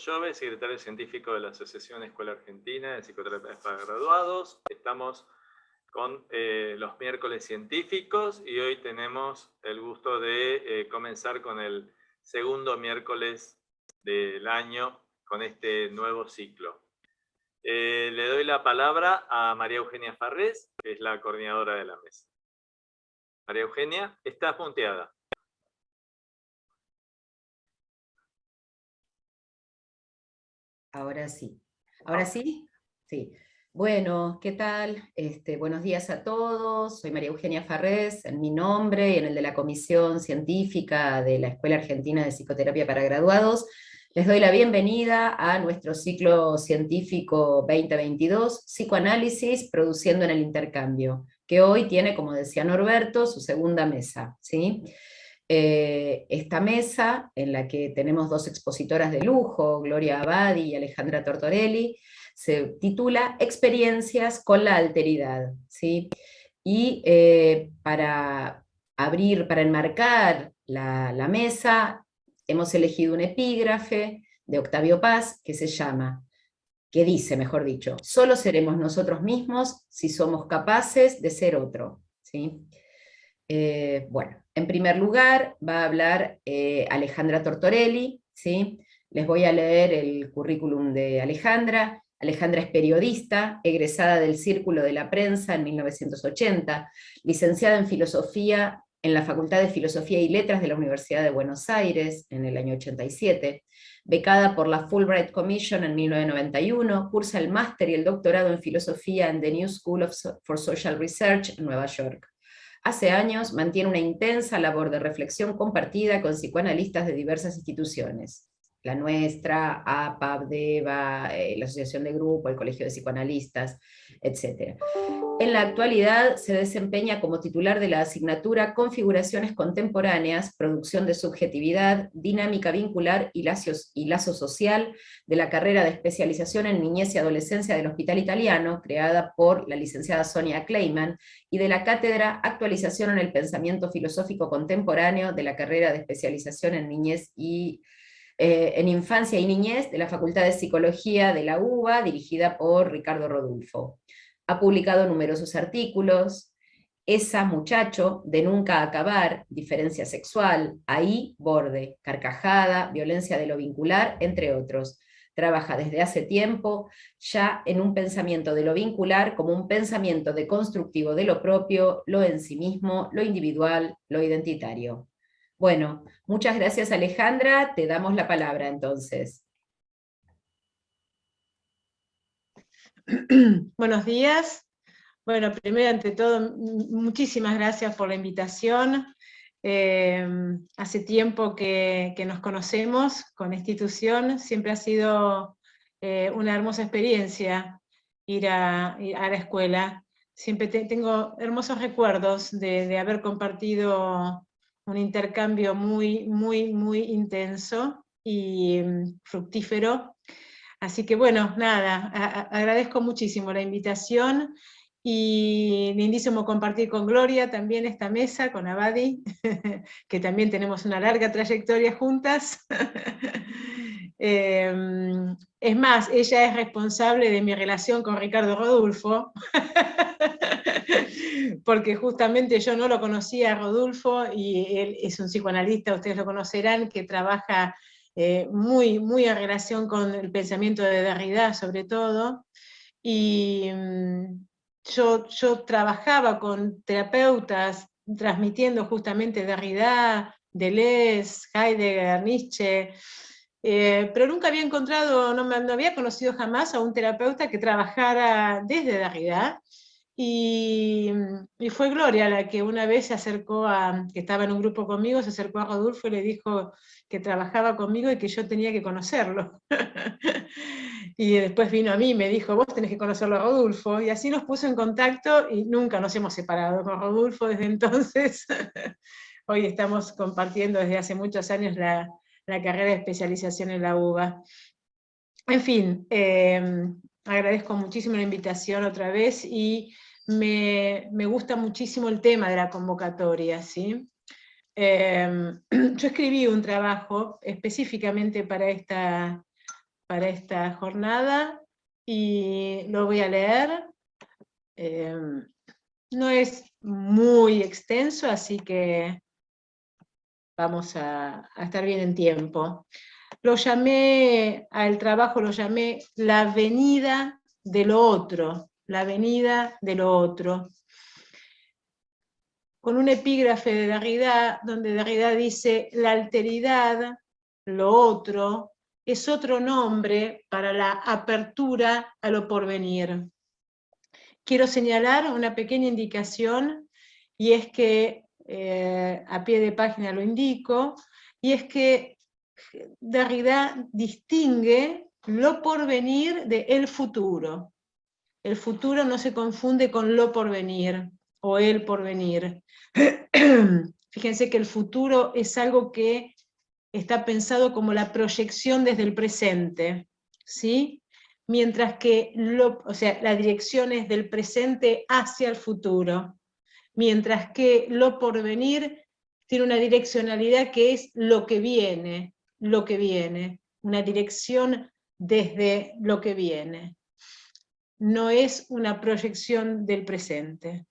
Jove, secretario científico de la Asociación Escuela Argentina de Psicoterapia para Graduados. Estamos con los miércoles científicos y hoy tenemos el gusto de comenzar con el segundo miércoles del año con este nuevo ciclo. Le doy la palabra a María Eugenia Farrés, que es la coordinadora de la mesa. María Eugenia, estás muteada. Ahora sí. ¿Ahora sí? Sí. Bueno, ¿qué tal? Buenos días a todos. Soy María Eugenia Farrés, en mi nombre y en el de la Comisión Científica de la Escuela Argentina de Psicoterapia para Graduados. Les doy la bienvenida a nuestro ciclo científico 2022, Psicoanálisis produciendo en el intercambio, que hoy tiene, como decía Norberto, su segunda mesa, ¿sí? Esta mesa, en la que tenemos dos expositoras de lujo, Gloria Abadi y Alejandra Tortorelli, se titula Experiencias con la alteridad, ¿sí? Y para enmarcar la mesa, hemos elegido un epígrafe de Octavio Paz que dice, mejor dicho, solo seremos nosotros mismos si somos capaces de ser otro, ¿sí? Bueno, en primer lugar va a hablar Alejandra Tortorelli, ¿sí? Les voy a leer el currículum de Alejandra. Alejandra es periodista, egresada del Círculo de la Prensa en 1980, licenciada en Filosofía en la Facultad de Filosofía y Letras de la Universidad de Buenos Aires en el año 87, becada por la Fulbright Commission en 1991, cursa el máster y el doctorado en Filosofía en The New School for Social Research en Nueva York. Hace años mantiene una intensa labor de reflexión compartida con psicoanalistas de diversas instituciones. La nuestra, APAP, DEVA, la Asociación de Grupo, el Colegio de Psicoanalistas, etc. En la actualidad se desempeña como titular de la asignatura Configuraciones Contemporáneas, Producción de Subjetividad, Dinámica Vincular y Lazo Social de la carrera de especialización en Niñez y Adolescencia del Hospital Italiano, creada por la licenciada Sonia Kleiman, y de la cátedra Actualización en el Pensamiento Filosófico Contemporáneo de la carrera de especialización en Niñez y en Infancia y Niñez de la Facultad de Psicología de la UBA, dirigida por Ricardo Rodulfo. Ha publicado numerosos artículos: Esa muchacho, de nunca acabar, diferencia sexual, ahí, borde, carcajada, violencia de lo vincular, entre otros. Trabaja desde hace tiempo ya en un pensamiento de lo vincular como un pensamiento deconstructivo de lo propio, lo en sí mismo, lo individual, lo identitario. Bueno, muchas gracias Alejandra, te damos la palabra entonces. Buenos días. Bueno, primero ante todo, muchísimas gracias por la invitación. Hace tiempo que nos conocemos con la institución, siempre ha sido una hermosa experiencia ir a la escuela. Siempre tengo hermosos recuerdos de haber compartido un intercambio muy, muy, muy intenso y fructífero. Así que bueno, nada, agradezco muchísimo la invitación y lindísimo compartir con Gloria también esta mesa, con Abadi, que también tenemos una larga trayectoria juntas. Es más, ella es responsable de mi relación con Ricardo Rodulfo, porque justamente yo no lo conocía a Rodulfo, y él es un psicoanalista, ustedes lo conocerán, que trabaja muy, muy en relación con el pensamiento de Derrida, sobre todo, y yo trabajaba con terapeutas transmitiendo justamente Derrida, Deleuze, Heidegger, Nietzsche, pero nunca había encontrado, no había conocido jamás a un terapeuta que trabajara desde Derrida. Y fue Gloria la que una vez se acercó que estaba en un grupo conmigo, se acercó a Rodulfo y le dijo que trabajaba conmigo y que yo tenía que conocerlo. Y después vino a mí y me dijo, vos tenés que conocerlo a Rodulfo, y así nos puso en contacto y nunca nos hemos separado con Rodulfo desde entonces. Hoy estamos compartiendo desde hace muchos años la carrera de especialización en la UBA. En fin, agradezco muchísimo la invitación otra vez y me gusta muchísimo el tema de la convocatoria, ¿sí? Yo escribí un trabajo específicamente para para esta jornada y lo voy a leer. No es muy extenso, así que vamos a estar bien en tiempo. Al trabajo lo llamé la venida de lo otro, la venida de lo otro. Con un epígrafe de Derrida, donde Derrida dice, la alteridad, lo otro, es otro nombre para la apertura a lo porvenir. Quiero señalar una pequeña indicación, y es que, a pie de página lo indico, y es que Derrida distingue lo porvenir de el futuro. El futuro no se confunde con lo porvenir o el porvenir. Fíjense que el futuro es algo que está pensado como la proyección desde el presente, ¿sí? Mientras que la dirección es del presente hacia el futuro, mientras que lo porvenir tiene una direccionalidad que es lo que viene, una dirección desde lo que viene. No es una proyección del presente.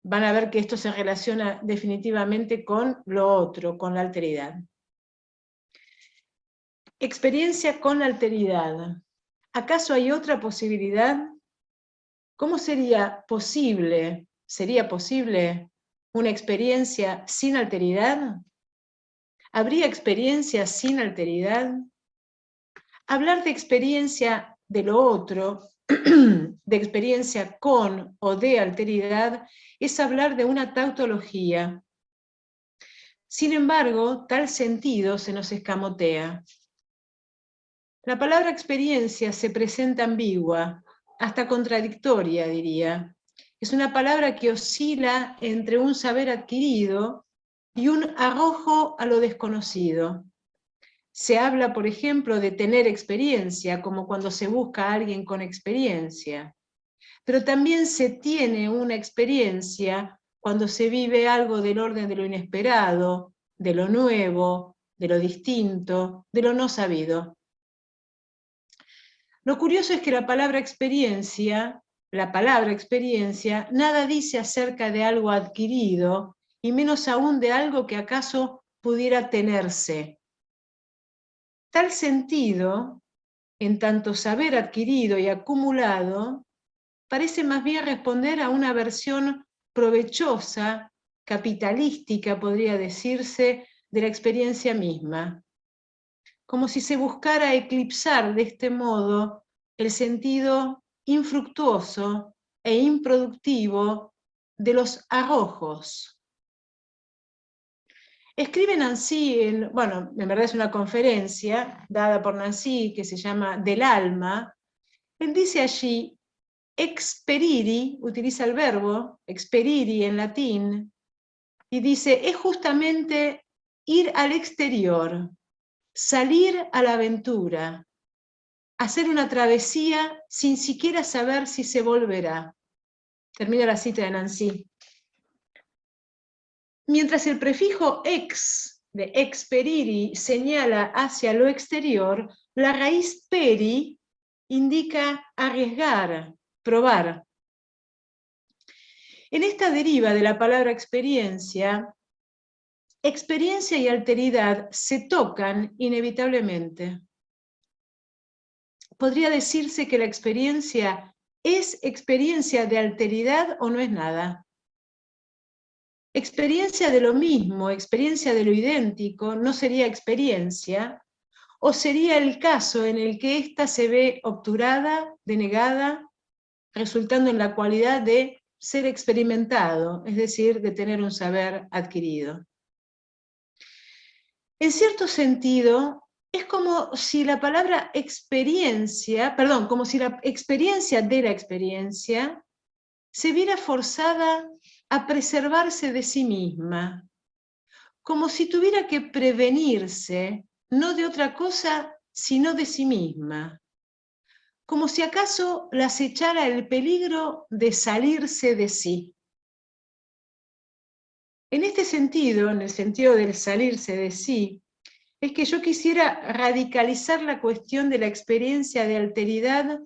Van a ver que esto se relaciona definitivamente con lo otro, con la alteridad. Experiencia con alteridad. ¿Acaso hay otra posibilidad? ¿Cómo sería posible? ¿Sería posible una experiencia sin alteridad? ¿Habría experiencia sin alteridad? Hablar de experiencia de lo otro, de experiencia con o de alteridad, es hablar de una tautología. Sin embargo, tal sentido se nos escamotea. La palabra experiencia se presenta ambigua, hasta contradictoria, diría. Es una palabra que oscila entre un saber adquirido y un arrojo a lo desconocido. Se habla, por ejemplo, de tener experiencia, como cuando se busca a alguien con experiencia. Pero también se tiene una experiencia cuando se vive algo del orden de lo inesperado, de lo nuevo, de lo distinto, de lo no sabido. Lo curioso es que la palabra experiencia, nada dice acerca de algo adquirido, y menos aún de algo que acaso pudiera tenerse. Tal sentido, en tanto saber adquirido y acumulado, parece más bien responder a una versión provechosa, capitalística, podría decirse, de la experiencia misma. Como si se buscara eclipsar de este modo el sentido infructuoso e improductivo de los arrojos. Escribe Nancy, en verdad es una conferencia dada por Nancy que se llama Del alma. Él dice allí, experiri, utiliza el verbo, experiri en latín, y dice, es justamente ir al exterior, salir a la aventura, hacer una travesía sin siquiera saber si se volverá. Termina la cita de Nancy. Mientras el prefijo ex, de experiri, señala hacia lo exterior, la raíz peri indica arriesgar, probar. En esta deriva de la palabra experiencia y alteridad se tocan inevitablemente. Podría decirse que la experiencia es experiencia de alteridad o no es nada. Experiencia de lo mismo, experiencia de lo idéntico, no sería experiencia, o sería el caso en el que ésta se ve obturada, denegada, resultando en la cualidad de ser experimentado, es decir, de tener un saber adquirido. En cierto sentido, es como si la palabra experiencia, como si la experiencia de la experiencia se viera forzada a preservarse de sí misma, como si tuviera que prevenirse no de otra cosa, sino de sí misma, como si acaso la acechara el peligro de salirse de sí. En este sentido, en el sentido del salirse de sí, es que yo quisiera radicalizar la cuestión de la experiencia de alteridad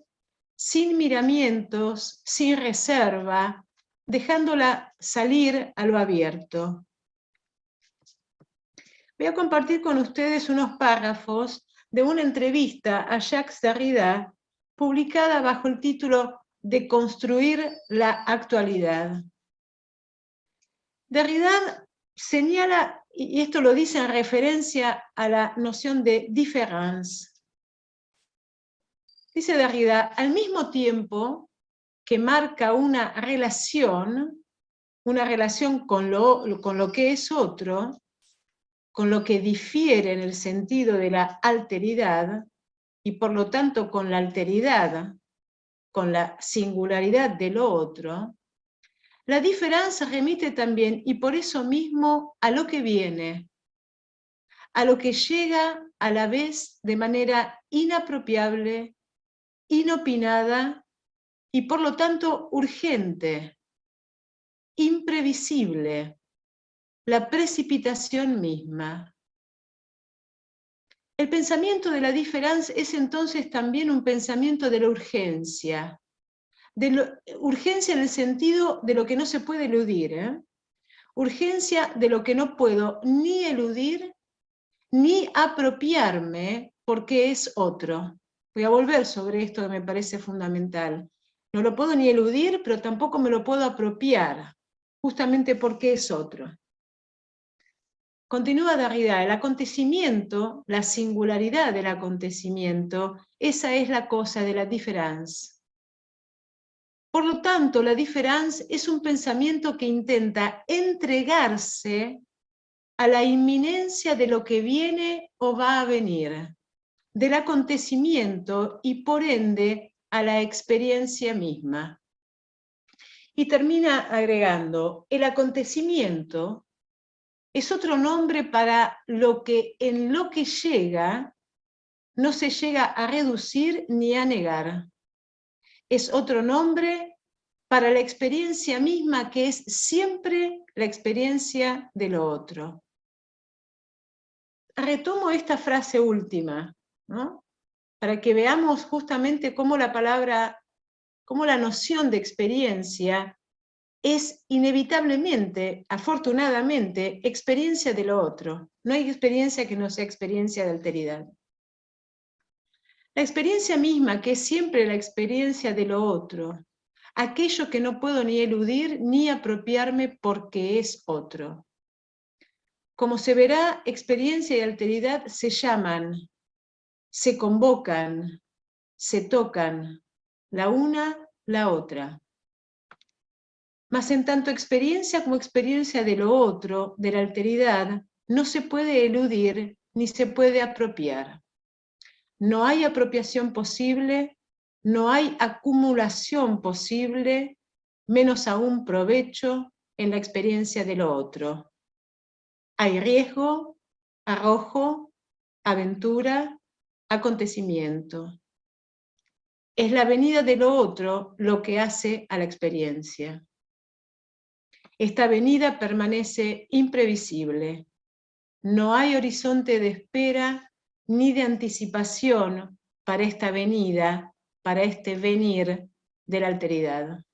sin miramientos, sin reserva, dejándola salir a lo abierto. Voy a compartir con ustedes unos párrafos de una entrevista a Jacques Derrida, publicada bajo el título de Construir la actualidad. Derrida señala, y esto lo dice en referencia a la noción de différence. Dice Derrida, al mismo tiempo que marca una relación con lo que es otro, con lo que difiere en el sentido de la alteridad, y por lo tanto con la alteridad, con la singularidad de lo otro, la diferencia remite también, y por eso mismo, a lo que viene, a lo que llega a la vez de manera inapropiable, inopinada y por lo tanto urgente, imprevisible, la precipitación misma. El pensamiento de la diferencia es entonces también un pensamiento de la urgencia. Urgencia en el sentido de lo que no se puede eludir, urgencia de lo que no puedo ni eludir ni apropiarme porque es otro. Voy a volver sobre esto que me parece fundamental. No lo puedo ni eludir, pero tampoco me lo puedo apropiar, justamente porque es otro. Continúa Derrida, el acontecimiento, la singularidad del acontecimiento, esa es la cosa de la différence. Por lo tanto, la différence es un pensamiento que intenta entregarse a la inminencia de lo que viene o va a venir, del acontecimiento y por ende a la experiencia misma. Y termina agregando, el acontecimiento es otro nombre para lo que en lo que llega no se llega a reducir ni a negar. Es otro nombre para la experiencia misma que es siempre la experiencia de lo otro. Retomo esta frase última, ¿no? Para que veamos justamente cómo la noción de experiencia es inevitablemente, afortunadamente, experiencia de lo otro. No hay experiencia que no sea experiencia de alteridad. La experiencia misma, que es siempre la experiencia de lo otro, aquello que no puedo ni eludir ni apropiarme porque es otro. Como se verá, experiencia y alteridad se llaman, se convocan, se tocan, la una, la otra. Mas en tanto experiencia como experiencia de lo otro, de la alteridad, no se puede eludir ni se puede apropiar. No hay apropiación posible, no hay acumulación posible, menos aún provecho en la experiencia de lo otro. Hay riesgo, arrojo, aventura, acontecimiento. Es la venida de lo otro lo que hace a la experiencia. Esta venida permanece imprevisible. No hay horizonte de espera ni de anticipación para esta venida, para este venir de la alteridad.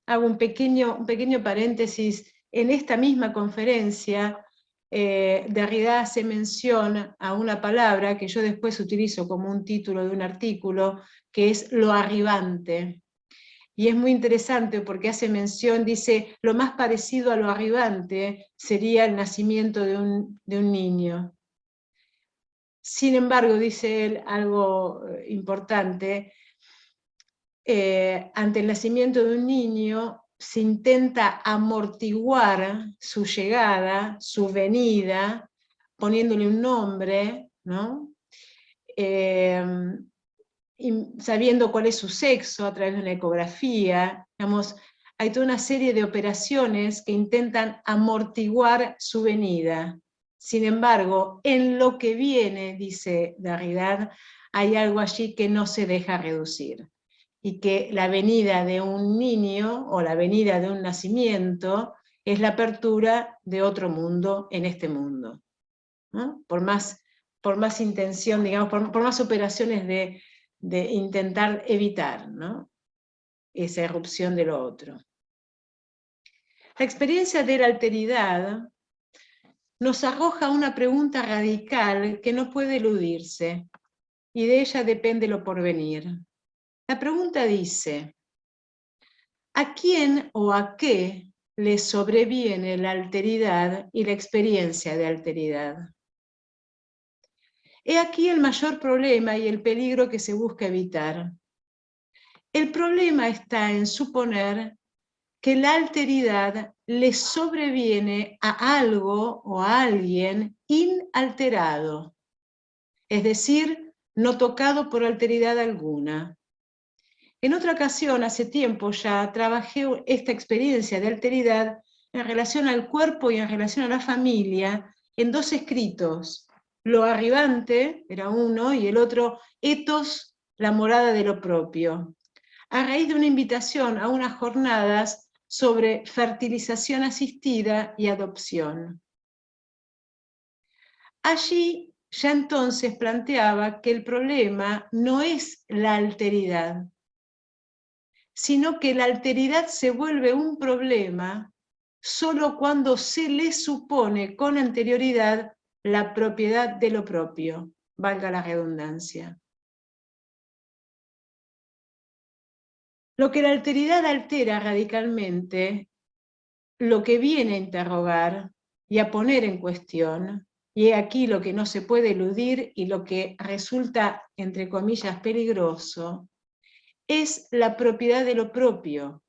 Hago un pequeño paréntesis. En esta misma conferencia, Derrida hace mención a una palabra que yo después utilizo como un título de un artículo, que es lo arribante. Y es muy interesante porque hace mención, dice, lo más parecido a lo arribante sería el nacimiento de un niño. Sin embargo, dice él algo importante, ante el nacimiento de un niño se intenta amortiguar su llegada, su venida, poniéndole un nombre, ¿no? Y sabiendo cuál es su sexo a través de una ecografía. Digamos, hay toda una serie de operaciones que intentan amortiguar su venida. Sin embargo, en lo que viene, dice Derrida, hay algo allí que no se deja reducir, y que la venida de un niño o la venida de un nacimiento es la apertura de otro mundo en este mundo. ¿no? Por más intención, digamos, por más operaciones de intentar evitar, ¿no? Esa irrupción de lo otro. La experiencia de la alteridad nos arroja una pregunta radical que no puede eludirse, y de ella depende lo porvenir. La pregunta dice: ¿a quién o a qué le sobreviene la alteridad y la experiencia de alteridad? He aquí el mayor problema y el peligro que se busca evitar. El problema está en suponer que la alteridad le sobreviene a algo o a alguien inalterado, es decir, no tocado por alteridad alguna. En otra ocasión, hace tiempo ya, trabajé esta experiencia de alteridad en relación al cuerpo y en relación a la familia en dos escritos. Lo arribante era uno y el otro, Etos, la morada de lo propio, a raíz de una invitación a unas jornadas sobre fertilización asistida y adopción. Allí ya entonces planteaba que el problema no es la alteridad, sino que la alteridad se vuelve un problema solo cuando se le supone con anterioridad la propiedad de lo propio, valga la redundancia. Lo que la alteridad altera radicalmente, lo que viene a interrogar y a poner en cuestión, y he aquí lo que no se puede eludir y lo que resulta, entre comillas, peligroso, es la propiedad de lo propio,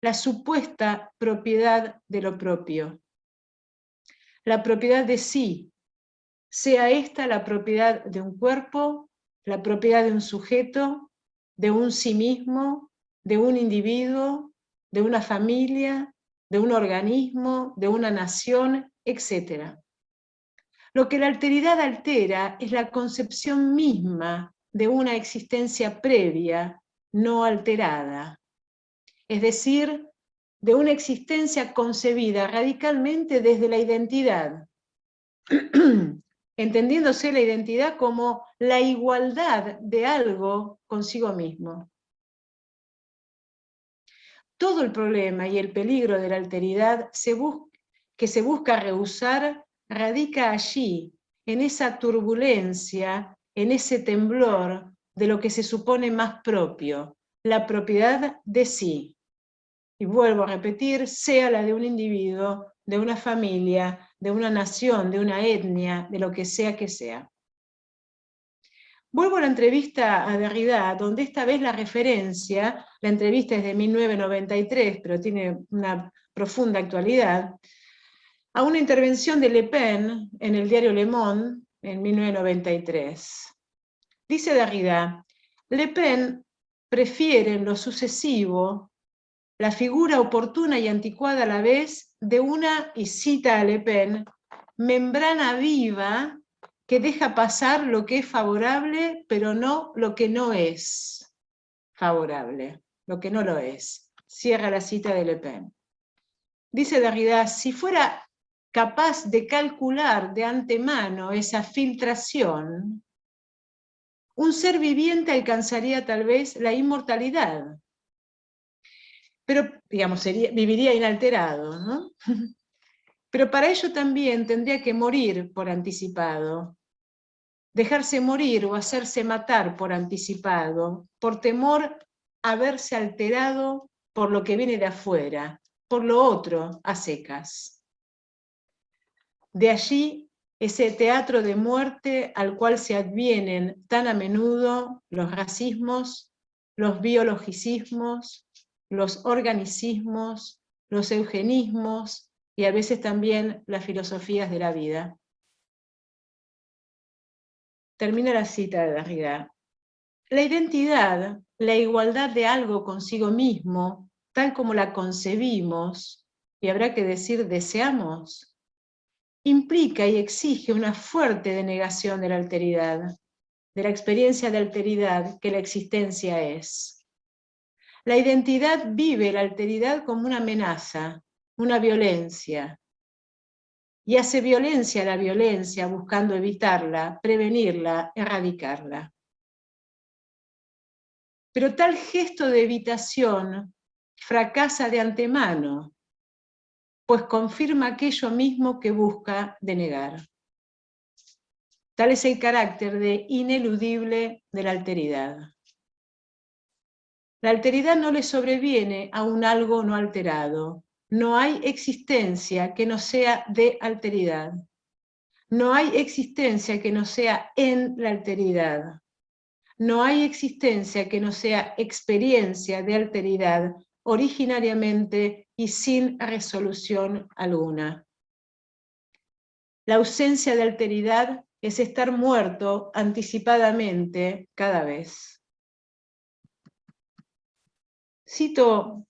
la supuesta propiedad de lo propio, la propiedad de sí, sea esta la propiedad de un cuerpo, la propiedad de un sujeto, de un sí mismo, de un individuo, de una familia, de un organismo, de una nación, etc. Lo que la alteridad altera es la concepción misma de una existencia previa, no alterada, es decir, de una existencia concebida radicalmente desde la identidad, entendiéndose la identidad como la igualdad de algo consigo mismo. Todo el problema y el peligro de la alteridad que se busca rehusar radica allí, en esa turbulencia, en ese temblor de lo que se supone más propio, la propiedad de sí. Y vuelvo a repetir, sea la de un individuo, de una familia, de una nación, de una etnia, de lo que sea que sea. Vuelvo a la entrevista a Derrida, donde esta vez la referencia, la entrevista es de 1993, pero tiene una profunda actualidad, a una intervención de Le Pen en el diario Le Monde en 1993. Dice Derrida: Le Pen prefiere en lo sucesivo la figura oportuna y anticuada a la vez de una, y cita a Le Pen, membrana viva que deja pasar lo que es favorable, pero no lo que no es favorable, lo que no lo es. Cierra la cita de Le Pen. Dice Derrida: si fuera capaz de calcular de antemano esa filtración, un ser viviente alcanzaría tal vez la inmortalidad, pero, digamos, viviría inalterado, ¿no? Pero para ello también tendría que morir por anticipado, dejarse morir o hacerse matar por anticipado, por temor a verse alterado por lo que viene de afuera, por lo otro a secas. De allí ese teatro de muerte al cual se advienen tan a menudo los racismos, los biologicismos, los organicismos, los eugenismos y a veces también las filosofías de la vida. Termina la cita de Derrida. La identidad, la igualdad de algo consigo mismo, tal como la concebimos, y habrá que decir deseamos, implica y exige una fuerte denegación de la alteridad, de la experiencia de alteridad que la existencia es. La identidad vive la alteridad como una amenaza, una violencia. y hace violencia a la violencia, buscando evitarla, prevenirla, erradicarla. Pero tal gesto de evitación fracasa de antemano, pues confirma aquello mismo que busca denegar. Tal es el carácter de ineludible de la alteridad. La alteridad no le sobreviene a un algo no alterado. No hay existencia que no sea de alteridad. No hay existencia que no sea en la alteridad. No hay existencia que no sea experiencia de alteridad originariamente y sin resolución alguna. La ausencia de alteridad es estar muerto anticipadamente cada vez. Cito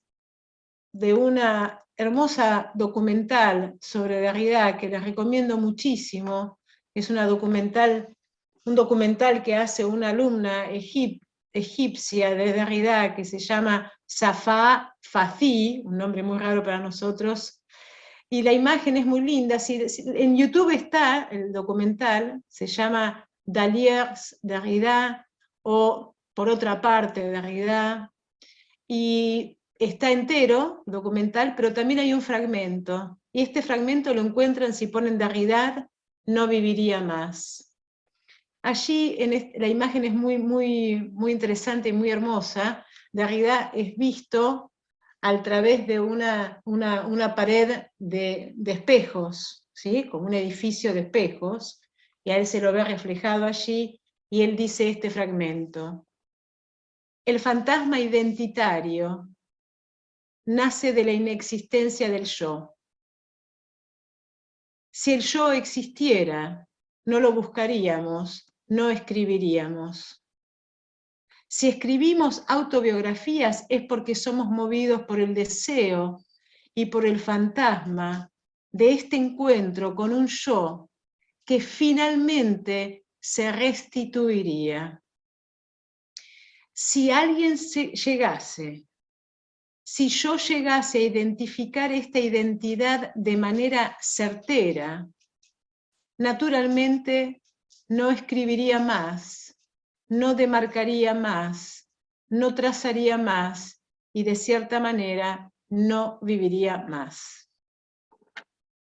de una hermosa documental sobre Derrida que les recomiendo muchísimo. Es un documental que hace una alumna egipcia de Derrida que se llama Safa Fathi, un nombre muy raro para nosotros, y la imagen es muy linda. En YouTube está el documental, se llama Daliers Derrida, o Por otra parte Derrida, y está entero, documental, pero también hay un fragmento, y este fragmento lo encuentran si ponen Derrida, no viviría más. Allí la imagen es muy interesante y muy hermosa. Derrida es visto a través de una pared de espejos, ¿sí? Como un edificio de espejos, y a él se lo ve reflejado allí, y él dice este fragmento: el fantasma identitario nace de la inexistencia del yo. Si el yo existiera, no lo buscaríamos, no escribiríamos. Si escribimos autobiografías es porque somos movidos por el deseo y por el fantasma de este encuentro con un yo que finalmente se restituiría. Si yo llegase a identificar esta identidad de manera certera, naturalmente no escribiría más, no demarcaría más, no trazaría más y de cierta manera no viviría más.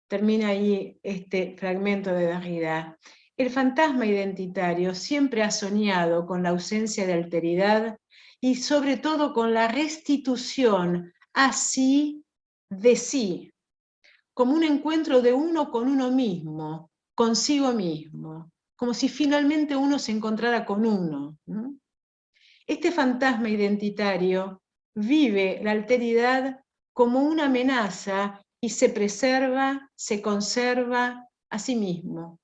Termina ahí este fragmento de Derrida. El fantasma identitario siempre ha soñado con la ausencia de alteridad y sobre todo con la restitución así de sí, como un encuentro de uno con uno mismo, consigo mismo, como si finalmente uno se encontrara con uno. Este fantasma identitario vive la alteridad como una amenaza y se preserva, se conserva a sí mismo.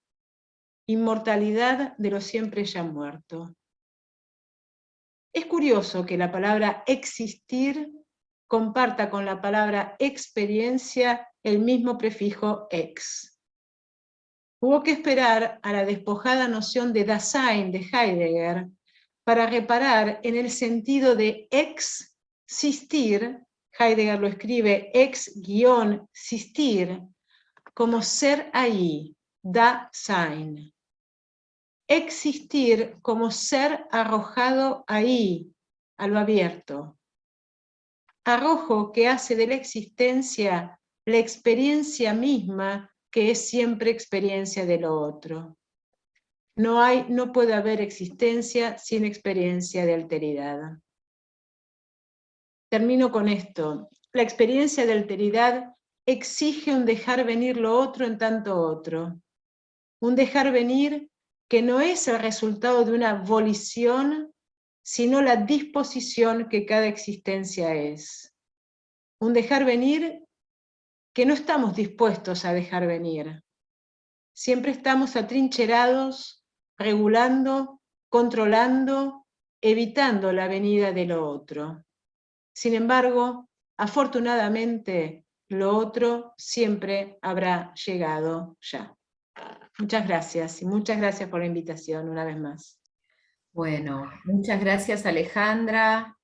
Inmortalidad de lo siempre ya muerto. Es curioso que la palabra existir comparta con la palabra experiencia el mismo prefijo ex. Hubo que esperar a la despojada noción de Dasein de Heidegger para reparar en el sentido de existir, Heidegger lo escribe ex-sistir, como ser ahí, Dasein. Existir como ser arrojado ahí, a lo abierto. Arrojo que hace de la existencia la experiencia misma, que es siempre experiencia de lo otro. No puede haber existencia sin experiencia de alteridad. Termino con esto. La experiencia de alteridad exige un dejar venir lo otro en tanto otro. Un dejar venir que no es el resultado de una volición, sino la disposición que cada existencia es. Un dejar venir que no estamos dispuestos a dejar venir. Siempre estamos atrincherados, regulando, controlando, evitando la venida de lo otro. Sin embargo, afortunadamente, lo otro siempre habrá llegado ya. Muchas gracias, y muchas gracias por la invitación una vez más. Bueno, muchas gracias Alejandra,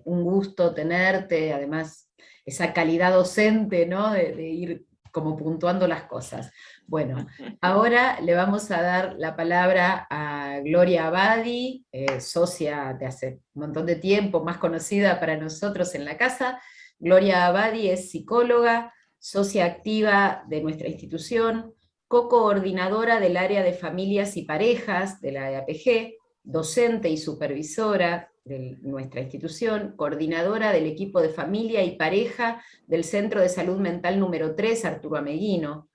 un gusto tenerte, además esa calidad docente, ¿no? de ir como puntuando las cosas. Bueno, ahora le vamos a dar la palabra a Gloria Abadi, socia de hace un montón de tiempo, más conocida para nosotros en la casa. Gloria Abadi es psicóloga, socia activa de nuestra institución, co-coordinadora del área de familias y parejas de la EAPG, docente y supervisora de nuestra institución, coordinadora del equipo de familia y pareja del Centro de Salud Mental número 3, Arturo Ameguino,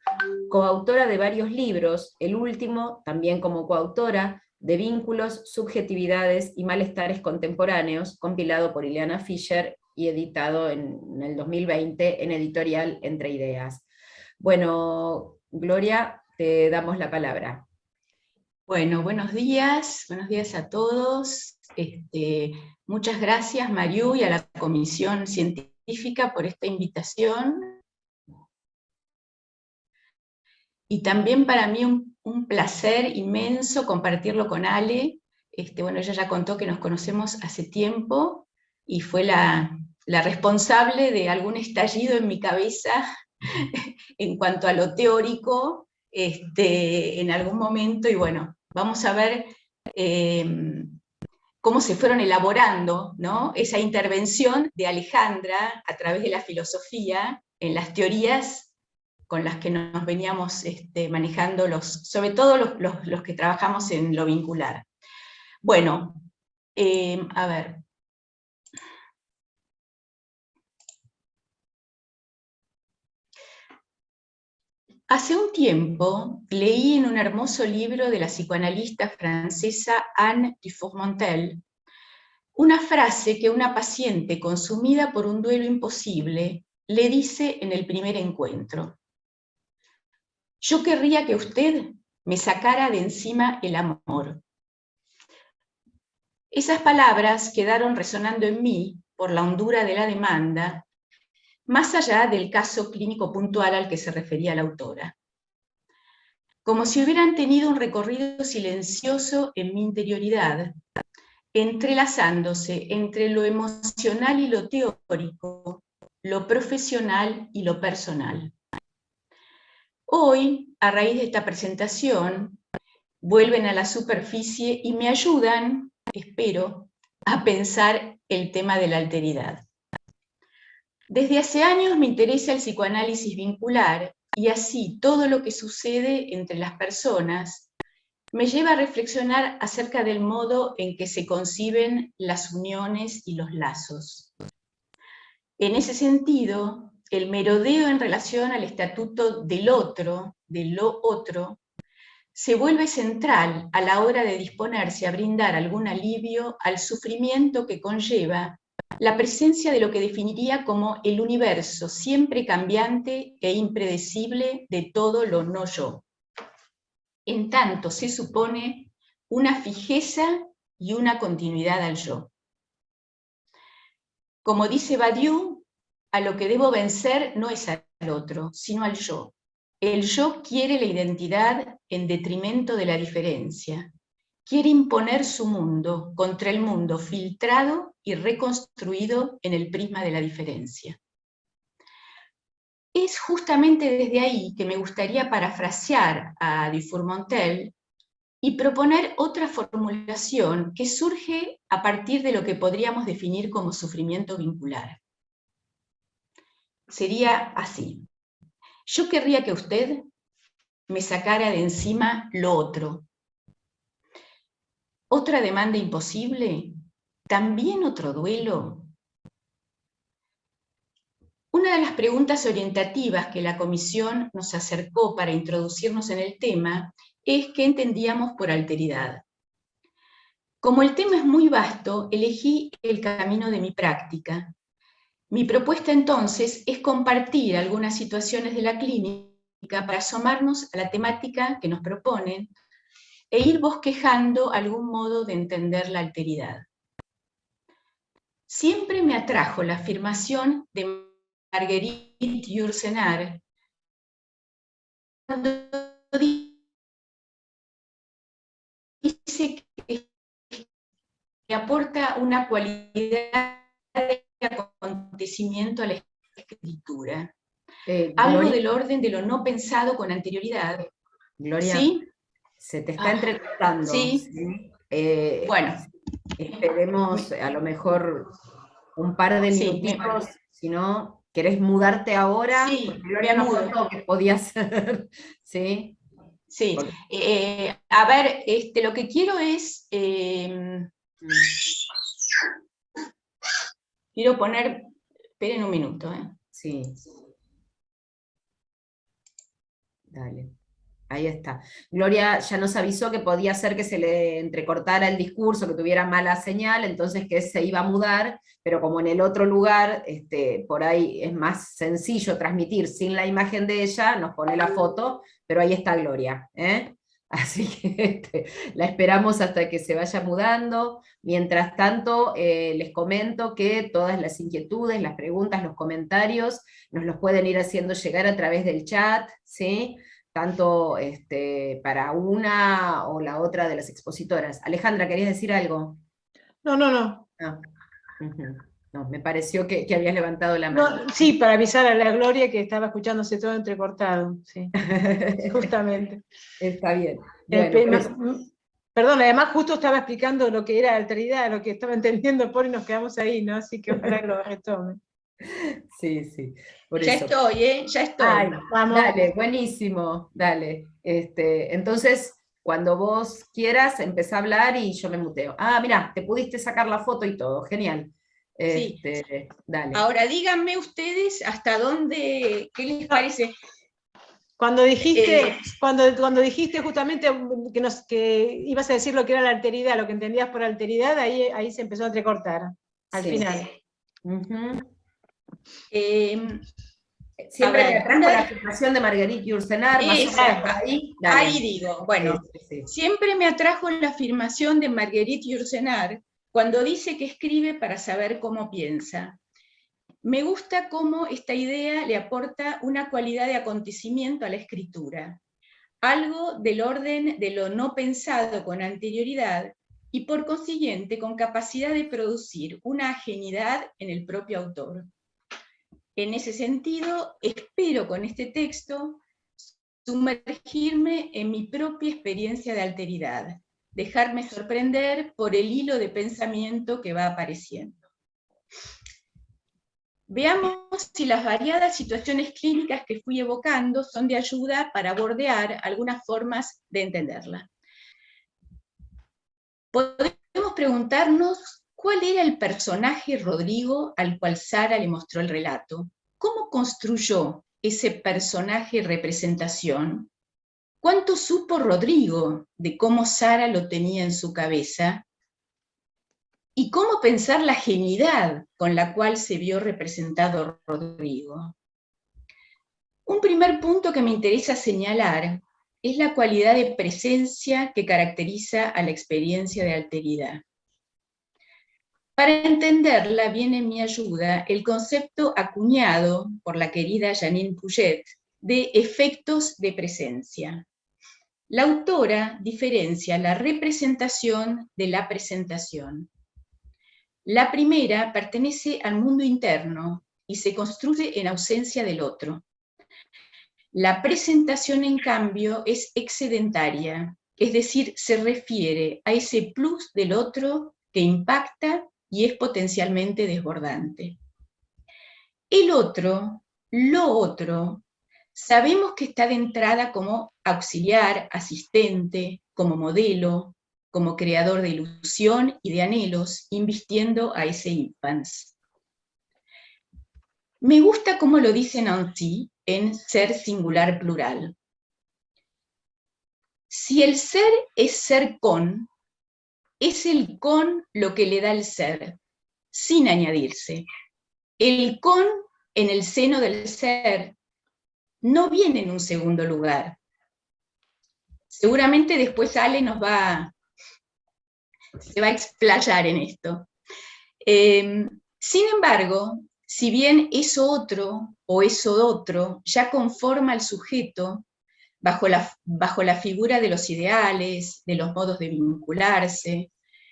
coautora de varios libros, el último, también como coautora, de Vínculos, Subjetividades y Malestares Contemporáneos, compilado por Ileana Fischer y editado en el 2020 en editorial Entre Ideas. Bueno, Gloria, te damos la palabra. Bueno, buenos días a todos. Muchas gracias, Mariú, y a la Comisión Científica por esta invitación. Y también para mí un placer inmenso compartirlo con Ale. Bueno, ella ya contó que nos conocemos hace tiempo y fue la responsable de algún estallido en mi cabeza en cuanto a lo teórico en algún momento, y bueno, vamos a ver cómo se fueron elaborando, ¿no?, esa intervención de Alejandra a través de la filosofía en las teorías con las que nos veníamos manejando, sobre todo los que trabajamos en lo vincular. Bueno, a ver. Hace un tiempo leí en un hermoso libro de la psicoanalista francesa Anne Dufourmontel una frase que una paciente consumida por un duelo imposible le dice en el primer encuentro: yo querría que usted me sacara de encima el amor. Esas palabras quedaron resonando en mí por la hondura de la demanda, más allá del caso clínico puntual al que se refería la autora. Como si hubieran tenido un recorrido silencioso en mi interioridad, entrelazándose entre lo emocional y lo teórico, lo profesional y lo personal. Hoy, a raíz de esta presentación, vuelven a la superficie y me ayudan, espero, a pensar el tema de la alteridad. Desde hace años me interesa el psicoanálisis vincular, y así todo lo que sucede entre las personas me lleva a reflexionar acerca del modo en que se conciben las uniones y los lazos. En ese sentido, el merodeo en relación al estatuto del otro, de lo otro, se vuelve central a la hora de disponerse a brindar algún alivio al sufrimiento que conlleva la presencia de lo que definiría como el universo siempre cambiante e impredecible de todo lo no yo. En tanto se supone una fijeza y una continuidad al yo. Como dice Badiou, a lo que debo vencer no es al otro, sino al yo. El yo quiere la identidad en detrimento de la diferencia. Quiere imponer su mundo contra el mundo filtrado y reconstruido en el prisma de la diferencia. Es justamente desde ahí que me gustaría parafrasear a Dufourmontel y proponer otra formulación que surge a partir de lo que podríamos definir como sufrimiento vincular. Sería así: yo querría que usted me sacara de encima lo otro. ¿Otra demanda imposible? ¿También otro duelo? Una de las preguntas orientativas que la comisión nos acercó para introducirnos en el tema es qué entendíamos por alteridad. Como el tema es muy vasto, elegí el camino de mi práctica. Mi propuesta entonces es compartir algunas situaciones de la clínica para asomarnos a la temática que nos proponen e ir bosquejando algún modo de entender la alteridad. Siempre me atrajo la afirmación de Marguerite Yourcenar cuando dice que aporta una cualidad de acontecimiento a la escritura. algo Gloria, del orden de lo no pensado con anterioridad. Gloria, ¿Sí? se te está entrecortando. Sí. ¿Sí? Bueno. Esperemos a lo mejor un par de Sí, minutitos, si no, ¿querés mudarte ahora? Sí, Porque Gloria me nos mudo. contó que podía hacer, ¿sí? Sí, Porque... a ver, lo que quiero es, quiero poner, esperen un minuto. Sí. Dale. Ahí está. Gloria ya nos avisó que podía ser que se le entrecortara el discurso, que tuviera mala señal, entonces que se iba a mudar, pero como en el otro lugar, por ahí es más sencillo transmitir sin la imagen de ella, nos pone la foto, pero ahí está Gloria, ¿eh? Así que la esperamos hasta que se vaya mudando. Mientras tanto, les comento que todas las inquietudes, las preguntas, los comentarios, nos los pueden ir haciendo llegar a través del chat, ¿sí? Tanto para una o la otra de las expositoras. Alejandra, ¿querías decir algo? No, no, no. Ah, no, me pareció que habías levantado la mano. No, sí, para avisar a la Gloria que estaba escuchándose todo entrecortado, sí, justamente. Está bien. Bueno, Perdón, además justo estaba explicando lo que era alteridad, lo que estaba entendiendo por y nos quedamos ahí, ¿no? Así que ojalá que lo retome. sí, por ya eso. estoy, ya estoy. Ay, vamos. Dale, buenísimo, dale. Entonces, cuando vos quieras, empezá a hablar y yo me muteo. Ah, mira, te pudiste sacar la foto y todo, genial. Sí. Dale. Ahora díganme ustedes hasta dónde, ¿qué les parece? Cuando dijiste, cuando dijiste justamente que ibas a decir lo que era la alteridad, lo que entendías por alteridad, ahí se empezó a entrecortar, al final. Siempre me atrajo la afirmación de Marguerite Yourcenar, más o menos por ahí. Dale. Ahí digo, bueno, siempre me atrajo la afirmación de Marguerite Yourcenar cuando dice que escribe para saber cómo piensa. Me gusta cómo esta idea le aporta una cualidad de acontecimiento a la escritura, algo del orden de lo no pensado con anterioridad y por consiguiente con capacidad de producir una ajenidad en el propio autor. En ese sentido, espero con este texto sumergirme en mi propia experiencia de alteridad, dejarme sorprender por el hilo de pensamiento que va apareciendo. Veamos si las variadas situaciones clínicas que fui evocando son de ayuda para bordear algunas formas de entenderla. Podemos preguntarnos cuál era el personaje Rodrigo al cual Sara le mostró el relato. ¿Cómo construyó ese personaje representación? ¿Cuánto supo Rodrigo de cómo Sara lo tenía en su cabeza? ¿Y cómo pensar la genialidad con la cual se vio representado Rodrigo? Un primer punto que me interesa señalar es la cualidad de presencia que caracteriza a la experiencia de alteridad. Para entenderla viene en mi ayuda el concepto acuñado por la querida Janine Puget de efectos de presencia. La autora diferencia la representación de la presentación. La primera pertenece al mundo interno y se construye en ausencia del otro. La presentación, en cambio, es excedentaria, es decir, se refiere a ese plus del otro que impacta y es potencialmente desbordante. El otro, lo otro, sabemos que está de entrada como auxiliar, asistente, como modelo, como creador de ilusión y de anhelos, invistiendo a ese infans. Me gusta cómo lo dice Nancy en Ser Singular Plural. Si el ser es ser con, es el con lo que le da el ser, sin añadirse. El con en el seno del ser no viene en un segundo lugar. Seguramente después Ale se va a explayar en esto. Sin embargo, si bien eso otro o eso otro ya conforma al sujeto bajo la figura de los ideales, de los modos de vincularse,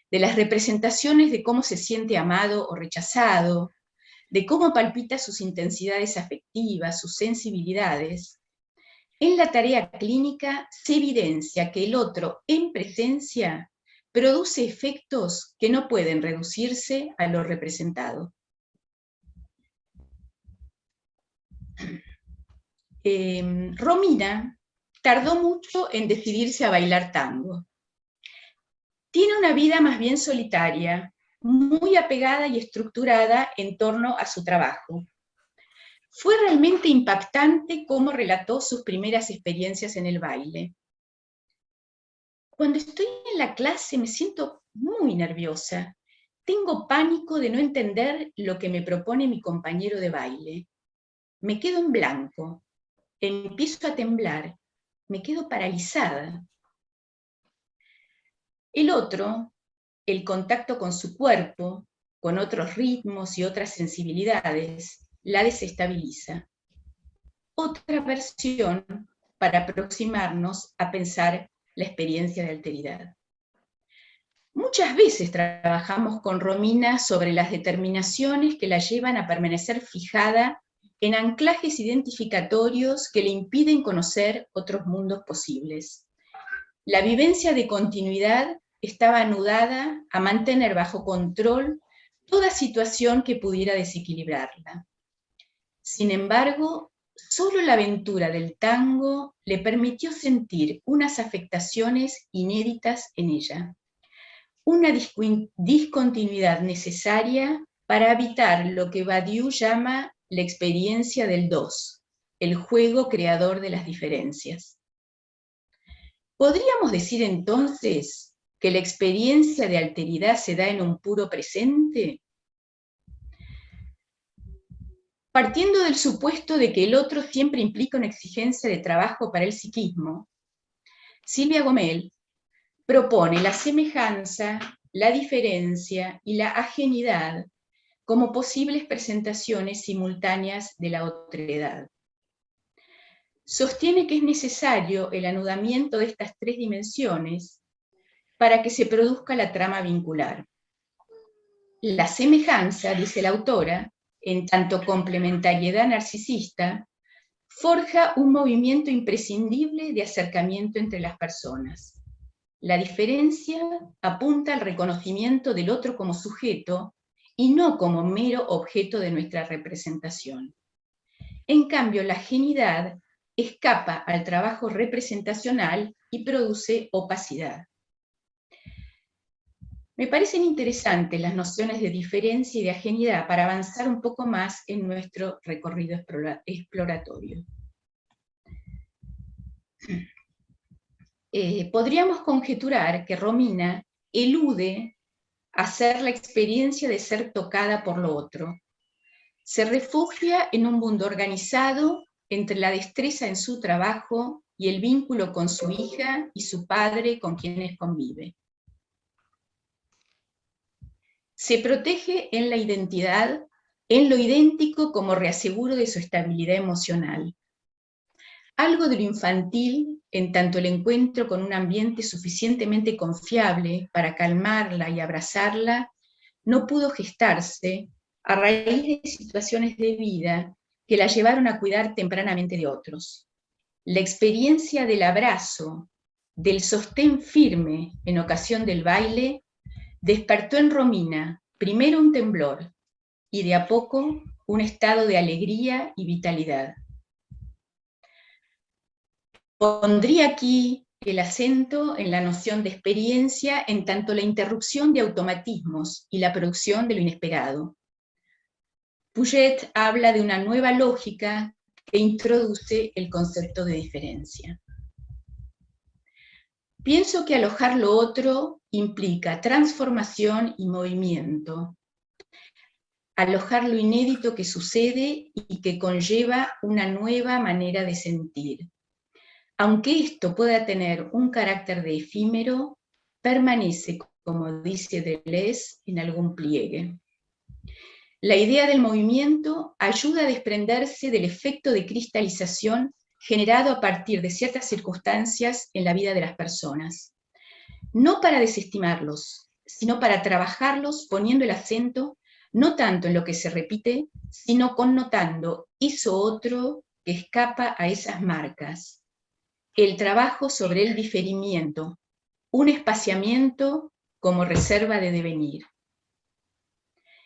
de las representaciones de cómo se siente amado o rechazado, de cómo palpita sus intensidades afectivas, sus sensibilidades, en la tarea clínica se evidencia que el otro en presencia produce efectos que no pueden reducirse a lo representado. Romina tardó mucho en decidirse a bailar tango. Tiene una vida más bien solitaria, muy apegada y estructurada en torno a su trabajo. Fue realmente impactante cómo relató sus primeras experiencias en el baile. Cuando estoy en la clase me siento muy nerviosa. Tengo pánico de no entender lo que me propone mi compañero de baile. Me quedo en blanco. Empiezo a temblar. Me quedo paralizada. El otro, el contacto con su cuerpo, con otros ritmos y otras sensibilidades, la desestabiliza. Otra versión para aproximarnos a pensar la experiencia de alteridad. Muchas veces trabajamos con Romina sobre las determinaciones que la llevan a permanecer fijada en anclajes identificatorios que le impiden conocer otros mundos posibles. La vivencia de continuidad estaba anudada a mantener bajo control toda situación que pudiera desequilibrarla. Sin embargo, solo la aventura del tango le permitió sentir unas afectaciones inéditas en ella, una discontinuidad necesaria para evitar lo que Badiou llama la experiencia del dos, el juego creador de las diferencias. ¿Podríamos decir entonces que la experiencia de alteridad se da en un puro presente? Partiendo del supuesto de que el otro siempre implica una exigencia de trabajo para el psiquismo, Silvia Gomel propone la semejanza, la diferencia y la ajenidad como posibles presentaciones simultáneas de la otredad. Sostiene que es necesario el anudamiento de estas tres dimensiones para que se produzca la trama vincular. La semejanza, dice la autora, en tanto complementariedad narcisista, forja un movimiento imprescindible de acercamiento entre las personas. La diferencia apunta al reconocimiento del otro como sujeto y no como mero objeto de nuestra representación. En cambio, la ajenidad escapa al trabajo representacional y produce opacidad. Me parecen interesantes las nociones de diferencia y de ajenidad para avanzar un poco más en nuestro recorrido exploratorio. Podríamos conjeturar que Romina elude hacer la experiencia de ser tocada por lo otro. Se refugia en un mundo organizado entre la destreza en su trabajo y el vínculo con su hija y su padre con quienes convive. Se protege en la identidad, en lo idéntico como reaseguro de su estabilidad emocional. Algo de lo infantil, en tanto el encuentro con un ambiente suficientemente confiable para calmarla y abrazarla, no pudo gestarse a raíz de situaciones de vida que la llevaron a cuidar tempranamente de otros. La experiencia del abrazo, del sostén firme en ocasión del baile, despertó en Romina primero un temblor y de a poco un estado de alegría y vitalidad. Pondría aquí el acento en la noción de experiencia en tanto la interrupción de automatismos y la producción de lo inesperado. Puget habla de una nueva lógica que introduce el concepto de diferencia. Pienso que alojar lo otro implica transformación y movimiento. Alojar lo inédito que sucede y que conlleva una nueva manera de sentir. Aunque esto pueda tener un carácter de efímero, permanece, como dice Deleuze, en algún pliegue. La idea del movimiento ayuda a desprenderse del efecto de cristalización generado a partir de ciertas circunstancias en la vida de las personas. No para desestimarlos, sino para trabajarlos poniendo el acento no tanto en lo que se repite, sino connotando eso otro que escapa a esas marcas. El trabajo sobre el diferimiento, un espaciamiento como reserva de devenir.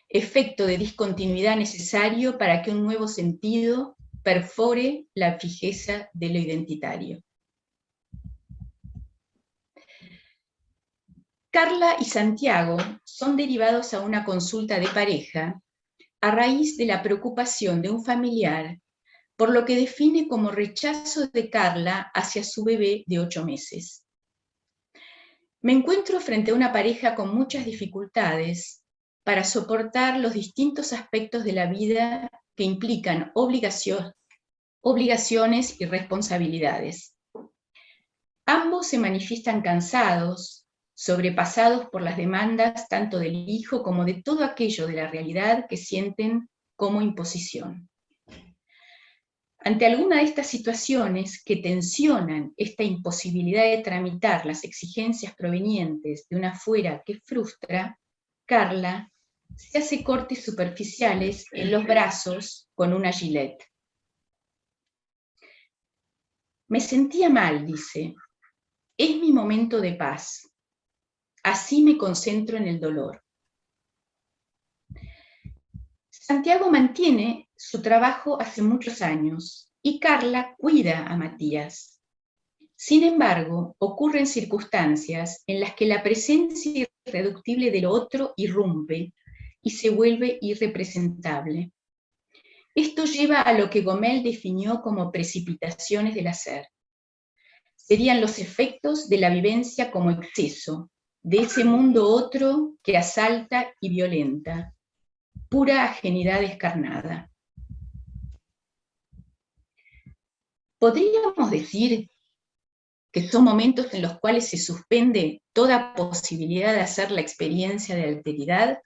Efecto de discontinuidad necesario para que un nuevo sentido perfore la fijeza de lo identitario. Carla y Santiago son derivados a una consulta de pareja a raíz de la preocupación de un familiar por lo que define como rechazo de Carla hacia su bebé de 8 meses. Me encuentro frente a una pareja con muchas dificultades para soportar los distintos aspectos de la vida que implican obligaciones y responsabilidades. Ambos se manifiestan cansados, sobrepasados por las demandas tanto del hijo como de todo aquello de la realidad que sienten como imposición. Ante alguna de estas situaciones que tensionan esta imposibilidad de tramitar las exigencias provenientes de una fuera que frustra, Carla se hace cortes superficiales en los brazos con una gilet. Me sentía mal, dice. Es mi momento de paz. Así me concentro en el dolor. Santiago mantiene su trabajo hace muchos años y Carla cuida a Matías. Sin embargo, ocurren circunstancias en las que la presencia irreductible del otro irrumpe y se vuelve irrepresentable. Esto lleva a lo que Gomel definió como precipitaciones del hacer. Serían los efectos de la vivencia como exceso, de ese mundo otro que asalta y violenta, pura ajenidad descarnada. ¿Podríamos decir que son momentos en los cuales se suspende toda posibilidad de hacer la experiencia de alteridad?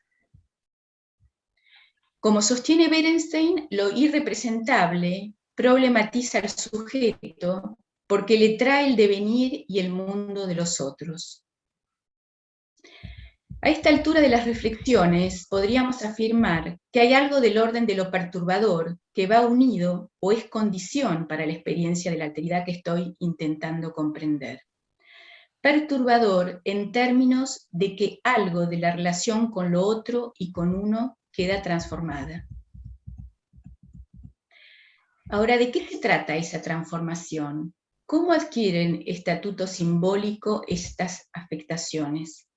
Como sostiene Berenstein, lo irrepresentable problematiza al sujeto porque le trae el devenir y el mundo de los otros. A esta altura de las reflexiones podríamos afirmar que hay algo del orden de lo perturbador que va unido o es condición para la experiencia de la alteridad que estoy intentando comprender. Perturbador en términos de que algo de la relación con lo otro y con uno queda transformada. Ahora, ¿de qué se trata esa transformación? ¿Cómo adquieren estatuto simbólico estas afectaciones?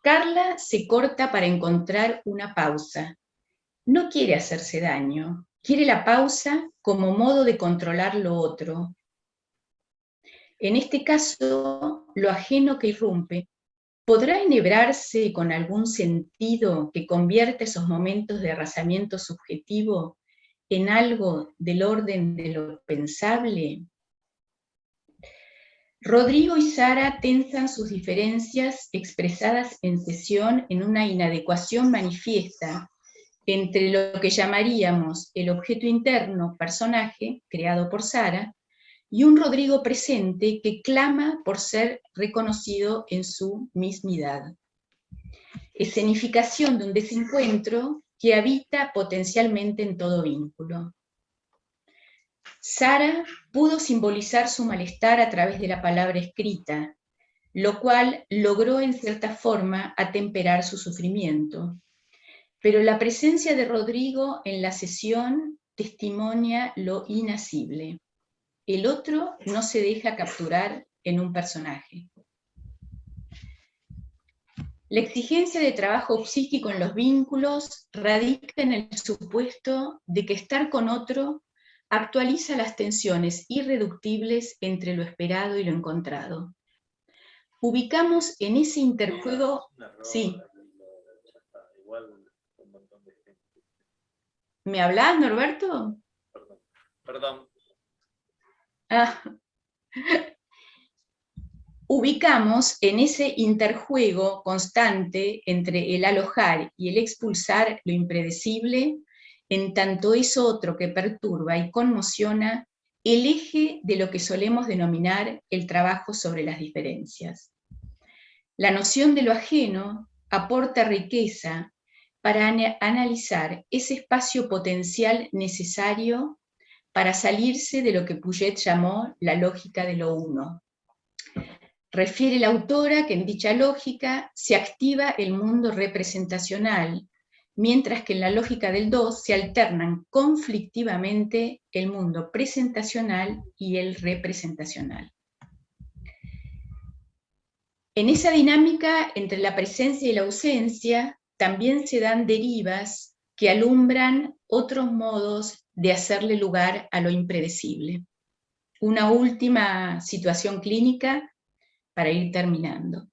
Carla se corta para encontrar una pausa. No quiere hacerse daño, quiere la pausa como modo de controlar lo otro. En este caso, lo ajeno que irrumpe ¿podrá enhebrarse con algún sentido que convierta esos momentos de arrasamiento subjetivo en algo del orden de lo pensable? Rodrigo y Sara tensan sus diferencias expresadas en sesión en una inadecuación manifiesta entre lo que llamaríamos el objeto interno, personaje, creado por Sara, y un Rodrigo presente que clama por ser reconocido en su mismidad. Escenificación de un desencuentro que habita potencialmente en todo vínculo. Sara pudo simbolizar su malestar a través de la palabra escrita, lo cual logró en cierta forma atemperar su sufrimiento. Pero la presencia de Rodrigo en la sesión testimonia lo inasible. El otro no se deja capturar en un personaje. La exigencia de trabajo psíquico en los vínculos radica en el supuesto de que estar con otro actualiza las tensiones irreductibles entre lo esperado y lo encontrado. Ubicamos en ese interjuego... Sí. ¿Me hablas, Norberto? Perdón. Ubicamos en ese interjuego constante entre el alojar y el expulsar lo impredecible, en tanto es otro que perturba y conmociona el eje de lo que solemos denominar el trabajo sobre las diferencias. La noción de lo ajeno aporta riqueza para analizar ese espacio potencial necesario para salirse de lo que Puget llamó la lógica de lo uno. Refiere la autora que en dicha lógica se activa el mundo representacional, mientras que en la lógica del dos se alternan conflictivamente el mundo presentacional y el representacional. En esa dinámica entre la presencia y la ausencia también se dan derivas que alumbran otros modos de hacerle lugar a lo impredecible. Una última situación clínica para ir terminando.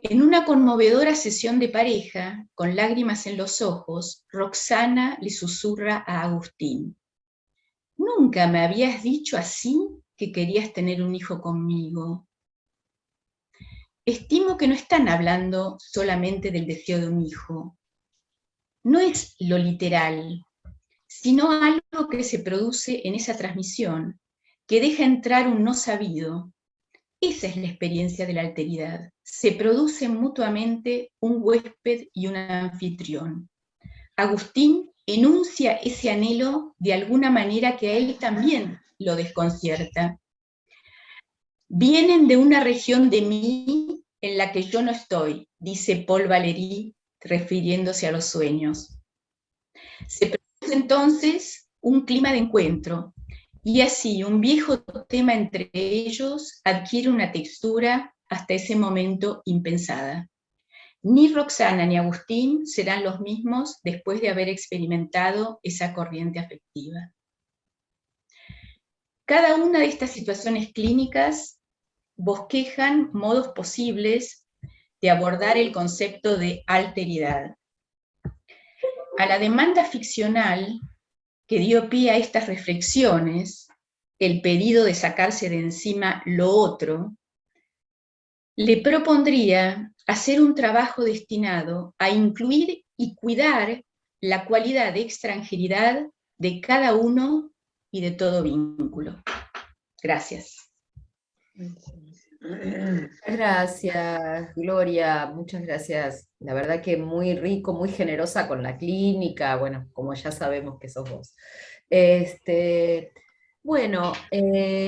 En una conmovedora sesión de pareja, con lágrimas en los ojos, Roxana le susurra a Agustín: «Nunca me habías dicho así que querías tener un hijo conmigo». Estimo que no están hablando solamente del deseo de un hijo. No es lo literal, sino algo que se produce en esa transmisión, que deja entrar un no sabido. Esa es la experiencia de la alteridad. Se producen mutuamente un huésped y un anfitrión. Agustín enuncia ese anhelo de alguna manera que a él también lo desconcierta. Vienen de una región de mí en la que yo no estoy, dice Paul Valéry, refiriéndose a los sueños. Se produce entonces un clima de encuentro, y así un viejo tema entre ellos adquiere una textura hasta ese momento impensada. Ni Roxana ni Agustín serán los mismos después de haber experimentado esa corriente afectiva. Cada una de estas situaciones clínicas bosquejan modos posibles de abordar el concepto de alteridad. A la demanda ficcional que dio pie a estas reflexiones, el pedido de sacarse de encima lo otro, le propondría hacer un trabajo destinado a incluir y cuidar la cualidad de extranjeridad de cada uno y de todo vínculo. Gracias. Gracias, Gloria, muchas gracias. La verdad que muy rico, muy generosa con la clínica, bueno, como ya sabemos que sos vos. Bueno,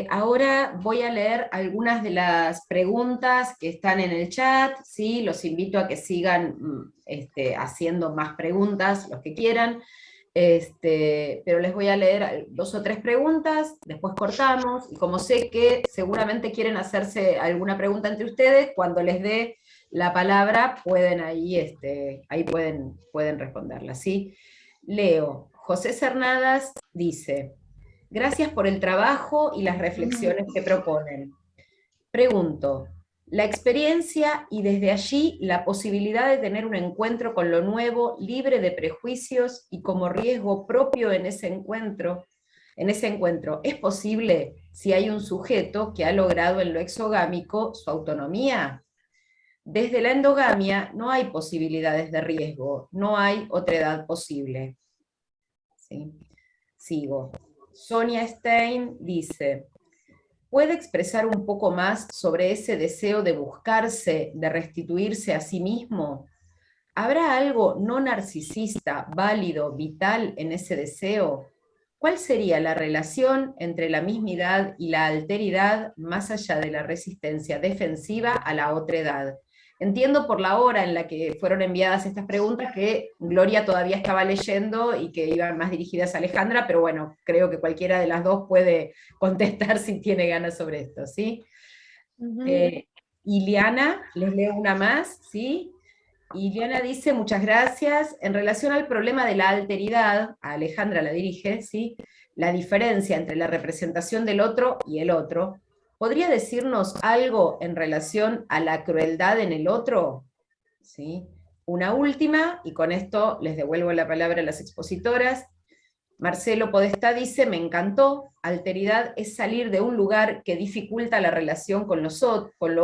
ahora voy a leer algunas de las preguntas que están en el chat, ¿sí? Los invito a que sigan haciendo más preguntas, los que quieran. Pero les voy a leer 2 o 3 preguntas, después cortamos, y como sé que seguramente quieren hacerse alguna pregunta entre ustedes, cuando les dé la palabra pueden ahí pueden responderla, ¿sí? Leo. José Cernadas dice: gracias por el trabajo y las reflexiones que proponen. Pregunto, la experiencia y desde allí la posibilidad de tener un encuentro con lo nuevo, libre de prejuicios y como riesgo propio en ese encuentro, ¿es posible si hay un sujeto que ha logrado en lo exogámico su autonomía? Desde la endogamia no hay posibilidades de riesgo, no hay otredad posible. ¿Sí? Sigo. Sonia Stein dice: ¿puede expresar un poco más sobre ese deseo de buscarse, de restituirse a sí mismo? ¿Habrá algo no narcisista, válido, vital en ese deseo? ¿Cuál sería la relación entre la mismidad y la alteridad más allá de la resistencia defensiva a la otredad? Entiendo por la hora en la que fueron enviadas estas preguntas que Gloria todavía estaba leyendo y que iban más dirigidas a Alejandra, pero bueno, creo que cualquiera de las dos puede contestar si tiene ganas sobre esto, ¿sí? Iliana, les leo una más, ¿sí? Iliana dice: muchas gracias. En relación al problema de la alteridad, a Alejandra la dirige, ¿sí? La diferencia entre la representación del otro y el otro, ¿podría decirnos algo en relación a la crueldad en el otro? ¿Sí? Una última, y con esto les devuelvo la palabra a las expositoras. Marcelo Podestá dice: me encantó, alteridad es salir de un lugar que dificulta la relación con lo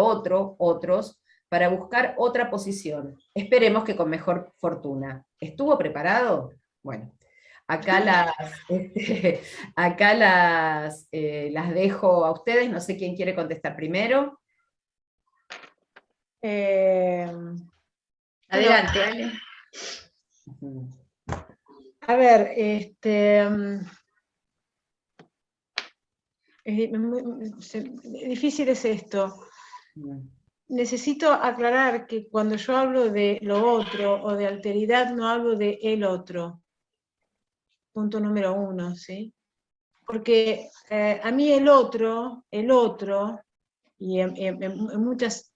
otro, otros, para buscar otra posición. Esperemos que con mejor fortuna. ¿Estuvo preparado? Bueno, acá las dejo a ustedes, no sé quién quiere contestar primero. Adelante, Ale. A ver, difícil es esto. Necesito aclarar que cuando yo hablo de lo otro o de alteridad, no hablo de el otro. Punto número 1, ¿sí? Porque a mí el otro, y en muchas,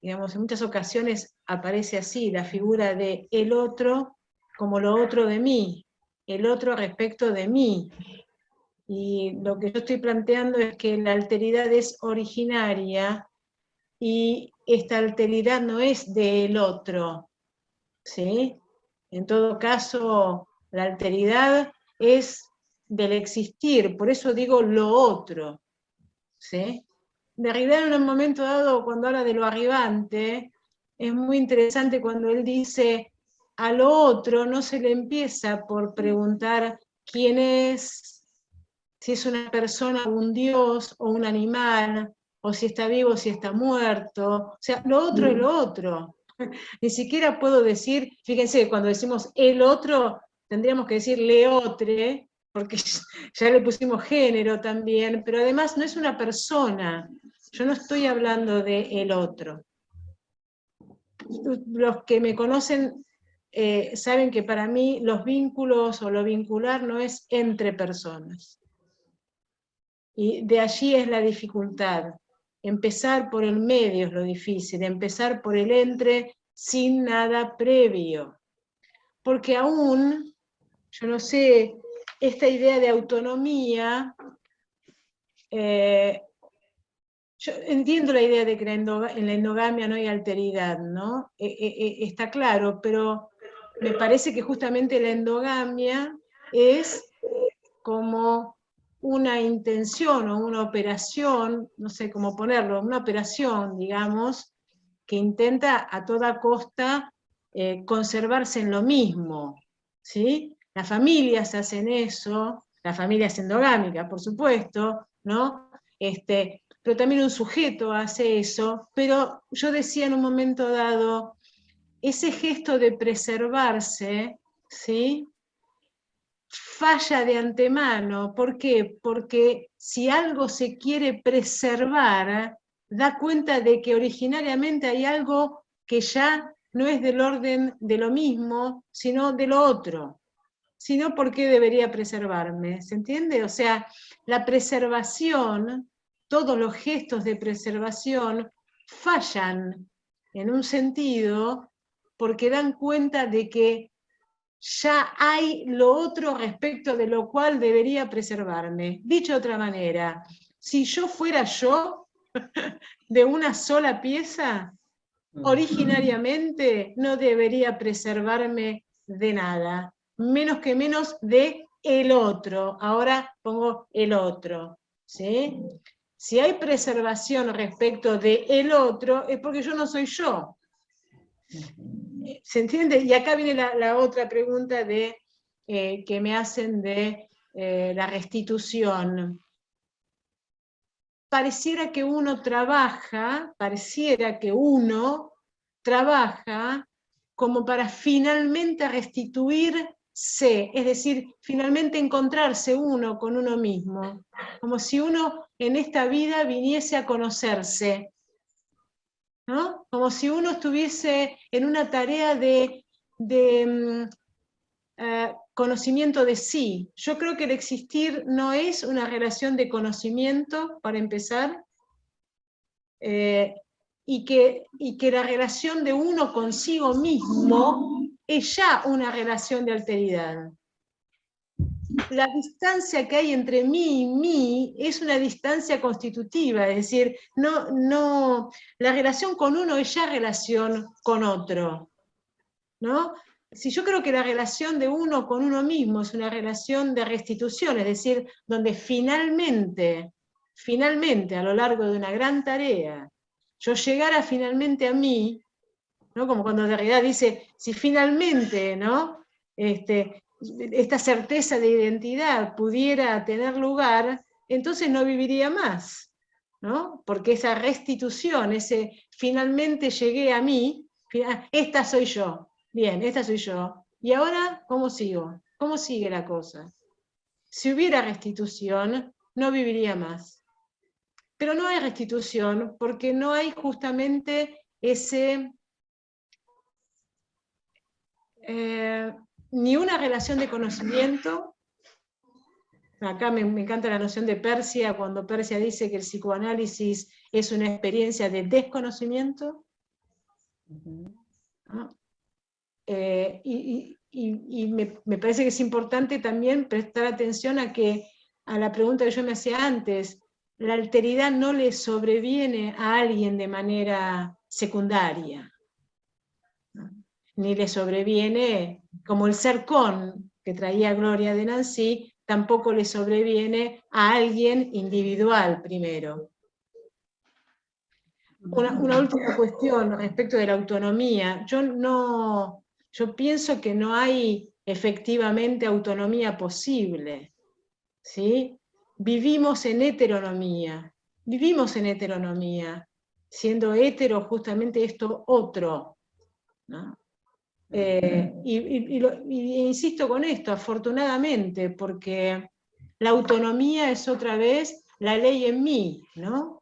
digamos, en muchas ocasiones aparece así, la figura de el otro como lo otro de mí, el otro respecto de mí. Y lo que yo estoy planteando es que la alteridad es originaria y esta alteridad no es del otro, ¿sí? En todo caso, la alteridad es del existir, por eso digo lo otro, ¿sí? Derrida en un momento dado, cuando habla de lo arribante, es muy interesante cuando él dice, a lo otro no se le empieza por preguntar quién es, si es una persona, un dios o un animal, o si está vivo o si está muerto. O sea, lo otro es lo otro. Ni siquiera puedo decir, fíjense, cuando decimos el otro, tendríamos que decir le otre, porque ya le pusimos género también, pero además no es una persona. Yo no estoy hablando de el otro. Los que me conocen saben que para mí los vínculos o lo vincular no es entre personas. Y de allí es la dificultad. Empezar por el medio es lo difícil, empezar por el entre sin nada previo. Porque aún, yo no sé, esta idea de autonomía, yo entiendo la idea de que en la endogamia no hay alteridad, ¿no? Está claro, pero me parece que justamente la endogamia es como una intención o una operación, no sé cómo ponerlo, una operación, digamos, que intenta a toda costa conservarse en lo mismo, ¿sí? Las familias hacen eso, las familias endogámicas, por supuesto, ¿no? Pero también un sujeto hace eso, pero yo decía en un momento dado, ese gesto de preservarse, ¿sí? Falla de antemano. ¿Por qué? Porque si algo se quiere preservar, da cuenta de que originariamente hay algo que ya no es del orden de lo mismo, sino de lo otro. Si no, ¿por qué debería preservarme? ¿Se entiende? O sea, la preservación, todos los gestos de preservación fallan en un sentido porque dan cuenta de que ya hay lo otro respecto de lo cual debería preservarme. Dicho de otra manera, si yo fuera yo de una sola pieza, originariamente no debería preservarme de nada, menos que menos de el otro. Ahora pongo el otro, ¿sí? Si hay preservación respecto de el otro, es porque yo no soy yo. ¿Se entiende? Y acá viene la otra pregunta que me hacen de la restitución. Pareciera que uno trabaja como para finalmente restituirse, es decir, finalmente encontrarse uno con uno mismo, como si uno en esta vida viniese a conocerse, ¿no? Como si uno estuviese en una tarea de conocimiento de sí. Yo creo que el existir no es una relación de conocimiento, para empezar, y que la relación de uno consigo mismo es ya una relación de alteridad. La distancia que hay entre mí y mí es una distancia constitutiva, es decir, la relación con uno es ya relación con otro, ¿no? Si yo creo que la relación de uno con uno mismo es una relación de restitución, es decir, donde finalmente, a lo largo de una gran tarea, yo llegara finalmente a mí, ¿no? Como cuando Derrida dice, si finalmente, ¿no? Esta certeza de identidad pudiera tener lugar, entonces no viviría más, ¿no? Porque esa restitución, ese finalmente llegué a mí, esta soy yo. bien, esta soy yo. ¿Y ahora cómo sigo? ¿Cómo sigue la cosa? Si hubiera restitución, no viviría más. Pero no hay restitución porque no hay justamente ese... ni una relación de conocimiento. Acá me encanta la noción de Persia, cuando Persia dice que el psicoanálisis es una experiencia de desconocimiento. ¿No? Me parece que es importante también prestar atención a la pregunta que yo me hacía antes. La alteridad no le sobreviene a alguien de manera secundaria, ¿no? Ni le sobreviene, como el ser con que traía Gloria de Nancy, tampoco le sobreviene a alguien individual primero. Una última cuestión respecto de la autonomía. Yo pienso que no hay efectivamente autonomía posible, ¿sí? Vivimos en heteronomía, siendo hetero justamente esto otro, ¿no? Insisto con esto, afortunadamente, porque la autonomía es otra vez la ley en mí, ¿no?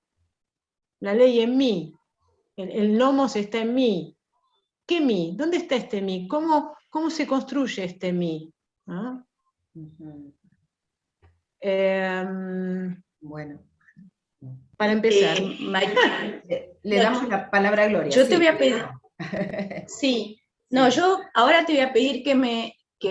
La ley en mí, el nomos está en mí. ¿Qué mí? ¿Dónde está este mí? ¿Cómo se construye este mí? ¿No? Bueno. Para empezar. Le damos la palabra a Gloria. Yo sí. te voy a pedir... Sí. No, yo ahora te voy a pedir que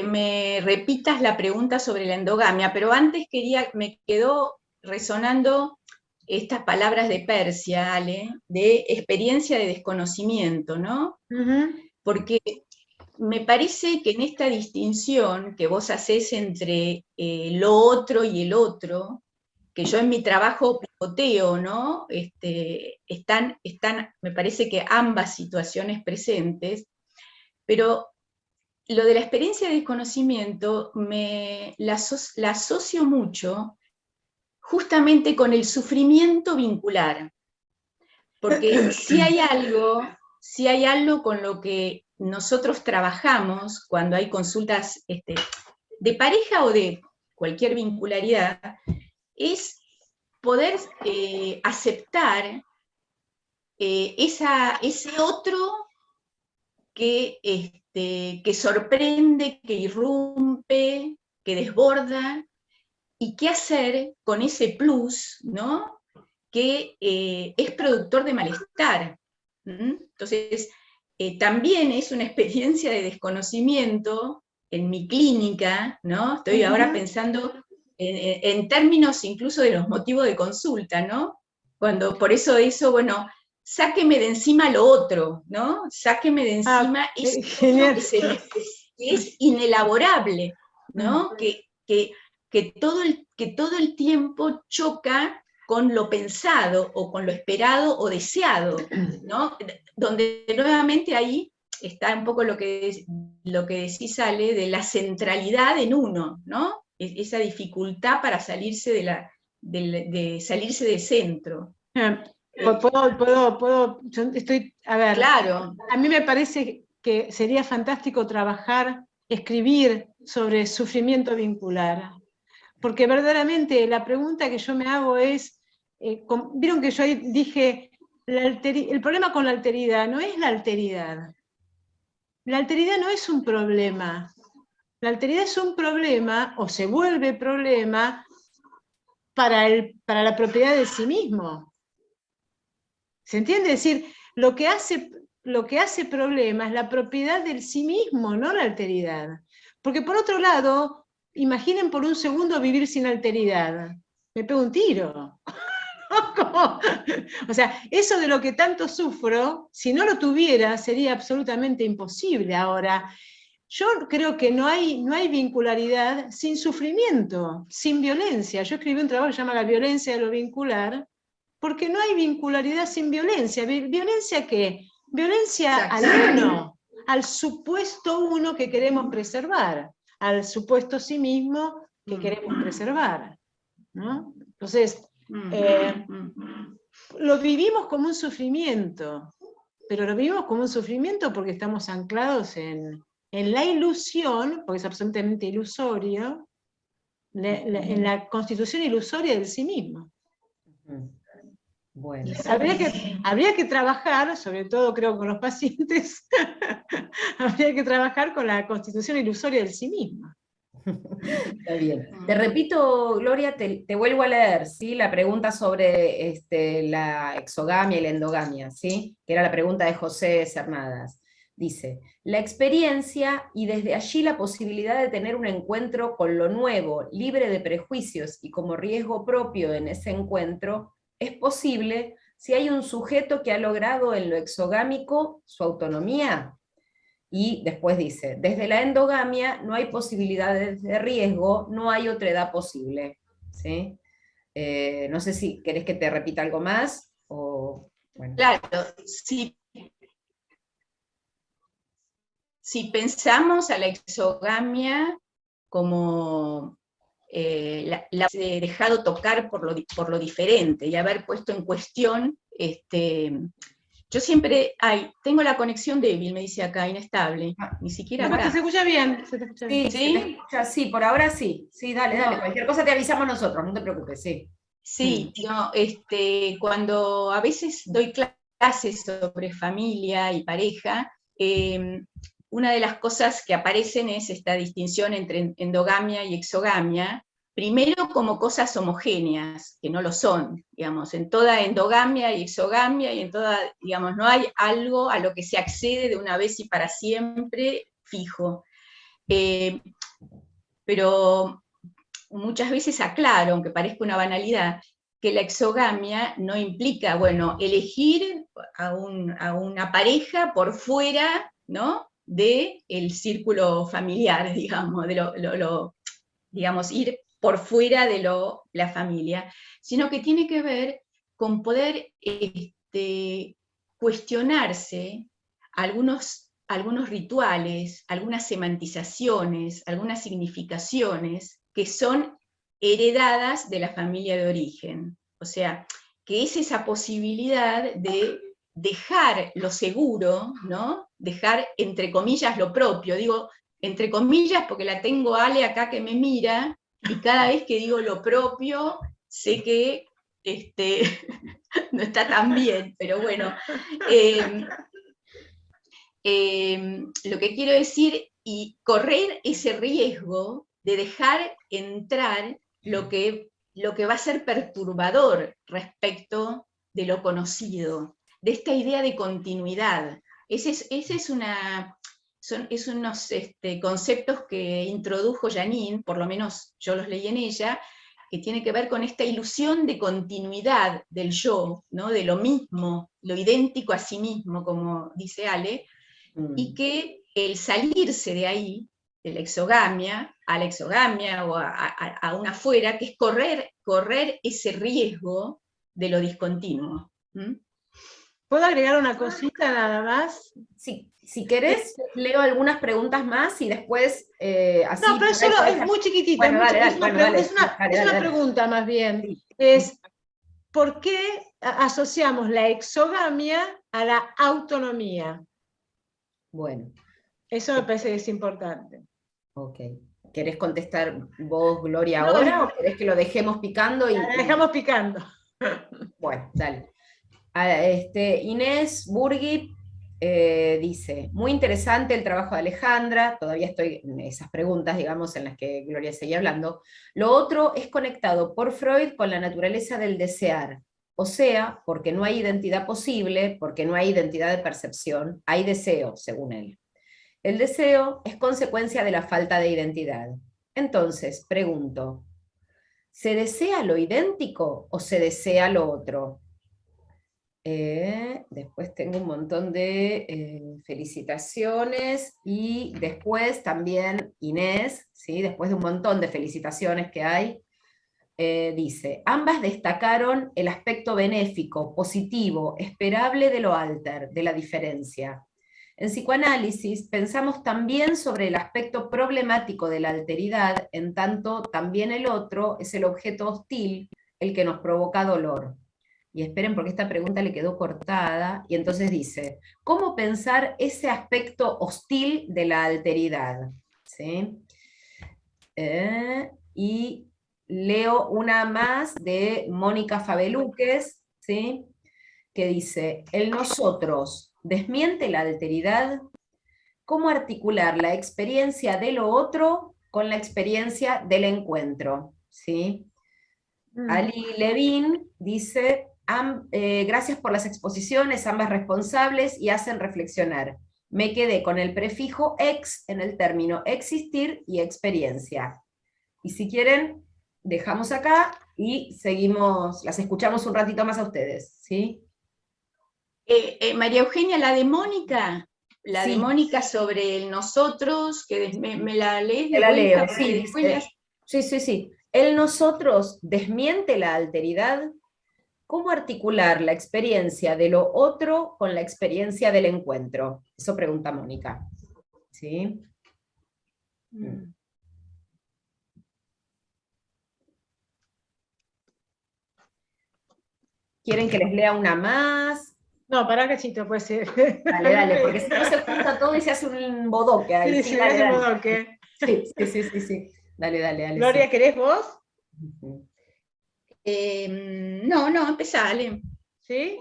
me repitas la pregunta sobre la endogamia, pero antes me quedó resonando estas palabras de Persia, Ale, de experiencia de desconocimiento, ¿no? Porque me parece que en esta distinción que vos hacés entre lo otro y el otro, que yo en mi trabajo pivoteo, ¿no? Están, me parece que ambas situaciones presentes, pero lo de la experiencia de desconocimiento la asocio mucho justamente con el sufrimiento vincular, porque si hay algo con lo que nosotros trabajamos cuando hay consultas de pareja o de cualquier vincularidad, es poder aceptar ese otro que sorprende, que irrumpe, que desborda, y qué hacer con ese plus, ¿no? Que es productor de malestar. Entonces, también es una experiencia de desconocimiento en mi clínica, ¿no? Estoy ahora pensando en términos incluso de los motivos de consulta, ¿no? Por eso, bueno, sáqueme de encima lo otro, ¿no? Sáqueme de encima eso que es inelaborable, ¿no? Que todo el tiempo choca con lo pensado o con lo esperado o deseado, ¿no? Donde nuevamente ahí está un poco lo que decís, Ale, de la centralidad en uno, ¿no? Esa dificultad para salirse de salirse del centro. Yo estoy, a ver, claro. A mí me parece que sería fantástico escribir sobre sufrimiento vincular, porque verdaderamente la pregunta que yo me hago es, vieron que yo ahí dije, el problema con la alteridad no es la alteridad. La alteridad no es un problema. La alteridad es un problema, o se vuelve problema, para la propiedad de sí mismo. ¿Se entiende? Es decir, lo que hace problema es la propiedad del sí mismo, no la alteridad. Porque por otro lado, imaginen por un segundo vivir sin alteridad. Me pego un tiro. O sea, eso de lo que tanto sufro, si no lo tuviera, sería absolutamente imposible. Ahora, yo creo que no hay vincularidad sin sufrimiento, sin violencia. Yo escribí un trabajo que se llama La violencia de lo vincular, porque no hay vincularidad sin violencia. ¿Violencia qué? Violencia al uno, al supuesto uno que queremos preservar, al supuesto sí mismo que queremos preservar, ¿no? Entonces, lo vivimos como un sufrimiento. pero lo vivimos como un sufrimiento porque estamos anclados en la ilusión, porque es absolutamente ilusorio, en la constitución ilusoria del sí mismo. Bueno. Habría que trabajar, sobre todo creo con los pacientes, habría que trabajar con la constitución ilusoria del sí misma. Está bien. Te repito, Gloria, te vuelvo a leer, ¿sí? La pregunta sobre la exogamia y la endogamia, ¿sí? Que era la pregunta de José Cernadas. Dice, la experiencia y desde allí la posibilidad de tener un encuentro con lo nuevo, libre de prejuicios y como riesgo propio en ese encuentro, es posible si hay un sujeto que ha logrado en lo exogámico su autonomía. Y después dice, desde la endogamia no hay posibilidades de riesgo, no hay otra edad posible. ¿Sí? No sé si querés que te repita algo más. O, bueno. Claro, si pensamos a la exogamia como la dejado tocar por lo diferente y haber puesto en cuestión, yo siempre, tengo la conexión débil, me dice acá, inestable, ni siquiera No, acá. se escucha bien. Sí, ¿sí? Sí, por ahora sí. Sí, dale, dale. Cualquier cosa te avisamos nosotros, no te preocupes, sí. Sí, no, cuando a veces doy clases sobre familia y pareja, una de las cosas que aparecen es esta distinción entre endogamia y exogamia, primero como cosas homogéneas, que no lo son, digamos, en toda endogamia y exogamia, y en toda, digamos, no hay algo a lo que se accede de una vez y para siempre fijo. Pero muchas veces aclaro, aunque parezca una banalidad, que la exogamia no implica, bueno, elegir a una pareja por fuera, ¿no?, del círculo familiar, digamos, digamos, ir por fuera de la familia, sino que tiene que ver con poder cuestionarse algunos rituales, algunas semantizaciones, algunas significaciones que son heredadas de la familia de origen. O sea, que es esa posibilidad de dejar lo seguro, ¿no? Dejar, entre comillas, lo propio. Digo, entre comillas, porque la tengo a Ale acá que me mira, y cada vez que digo lo propio, sé que no está tan bien, pero bueno. Lo que quiero decir, y correr ese riesgo de dejar entrar lo que va a ser perturbador respecto de lo conocido, de esta idea de continuidad. Son unos conceptos que introdujo Janine, por lo menos yo los leí en ella, que tiene que ver con esta ilusión de continuidad del yo, ¿no?, de lo mismo, lo idéntico a sí mismo, como dice Ale, y que el salirse de ahí, de la exogamia, a la exogamia o a una afuera, que es correr ese riesgo de lo discontinuo. ¿Puedo agregar una cosita nada más? Sí, si querés, leo algunas preguntas más y después así... No, pero solo es muy chiquitita. Bueno, es una pregunta más bien. Sí. Es, ¿por qué asociamos la exogamia a la autonomía? Bueno. Eso me parece que es importante. Ok. ¿Querés contestar vos, Gloria, ahora, o querés que lo dejemos picando? Lo dejamos picando. Bueno, dale. Inés Burgui dice, muy interesante el trabajo de Alejandra, todavía estoy en esas preguntas, digamos, en las que Gloria seguía hablando. Lo otro es conectado por Freud con la naturaleza del desear, o sea, porque no hay identidad posible, porque no hay identidad de percepción, hay deseo, según él. El deseo es consecuencia de la falta de identidad. Entonces, pregunto, ¿se desea lo idéntico o se desea lo otro? Después tengo un montón de felicitaciones y después también Inés, ¿sí? Después de un montón de felicitaciones que hay, dice, ambas destacaron el aspecto benéfico, positivo, esperable de lo alter, de la diferencia. En psicoanálisis pensamos también sobre el aspecto problemático de la alteridad, en tanto también el otro es el objeto hostil, el que nos provoca dolor. y esperen porque esta pregunta le quedó cortada, y entonces dice, ¿cómo pensar ese aspecto hostil de la alteridad? ¿Sí? Y leo una más de Mónica Fabeluques, ¿sí? Que dice, el nosotros desmiente la alteridad. ¿Cómo articular la experiencia de lo otro con la experiencia del encuentro? ¿Sí? Ali Levin dice, gracias por las exposiciones, ambas responsables y hacen reflexionar. Me quedé con el prefijo ex en el término existir y experiencia. Y si quieren, dejamos acá y seguimos, las escuchamos un ratito más a ustedes, ¿sí? María Eugenia, la de Mónica Sí. sobre el nosotros, que me la lees Te de la vuelta, leo, porque sí, después dice, sí. El nosotros desmiente la alteridad. ¿Cómo articular la experiencia de lo otro con la experiencia del encuentro? Eso pregunta Mónica. ¿Sí? ¿Quieren que les lea una más? No, pará cachito, puede ser. Dale, porque si no se junta todo y se hace un bodoque ahí. Sí, Sí, se me hace dale. bodoque. Sí. Dale. Gloria, Sí. ¿querés vos? No, empezale. ¿Sí?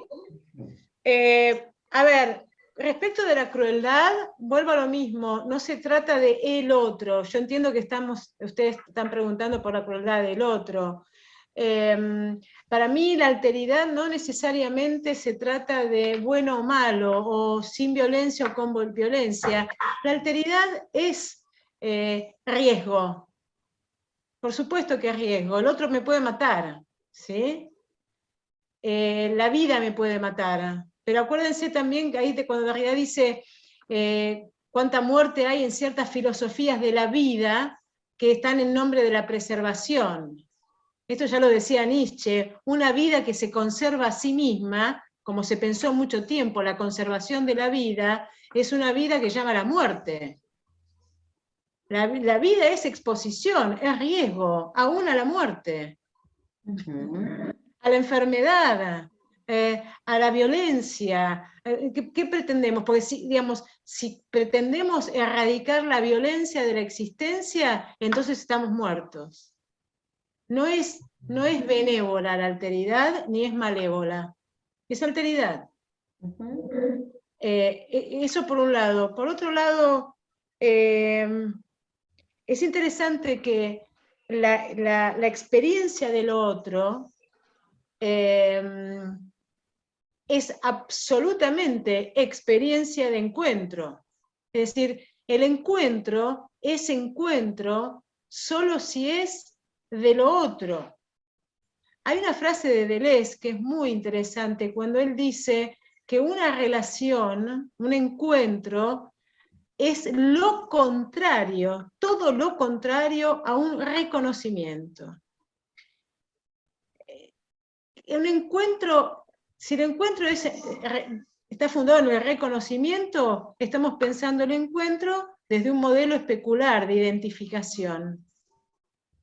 A ver, respecto de la crueldad, vuelvo a lo mismo, no se trata de el otro. Yo entiendo que ustedes están preguntando por la crueldad del otro. Para mí la alteridad no necesariamente se trata de bueno o malo, o sin violencia o con violencia. La alteridad es riesgo. Por supuesto que es riesgo. El otro me puede matar, ¿sí? La vida me puede matar. Pero acuérdense también que ahí cuando Derrida dice cuánta muerte hay en ciertas filosofías de la vida que están en nombre de la preservación. Esto ya lo decía Nietzsche, una vida que se conserva a sí misma, como se pensó mucho tiempo, la conservación de la vida, es una vida que llama a la muerte. La vida es exposición, es riesgo, aún a la muerte. A la enfermedad, a la violencia. ¿Qué pretendemos? Porque si pretendemos erradicar la violencia de la existencia, entonces estamos muertos. No es benévola la alteridad, ni es malévola. Es alteridad. Eso por un lado. Por otro lado, es interesante que la experiencia del otro es absolutamente experiencia de encuentro. Es decir, el encuentro es encuentro solo si es de lo otro. Hay una frase de Deleuze que es muy interesante cuando él dice que una relación, un encuentro, es lo contrario, todo lo contrario a un reconocimiento. Un encuentro, si el encuentro está fundado en el reconocimiento, estamos pensando el encuentro desde un modelo especular de identificación.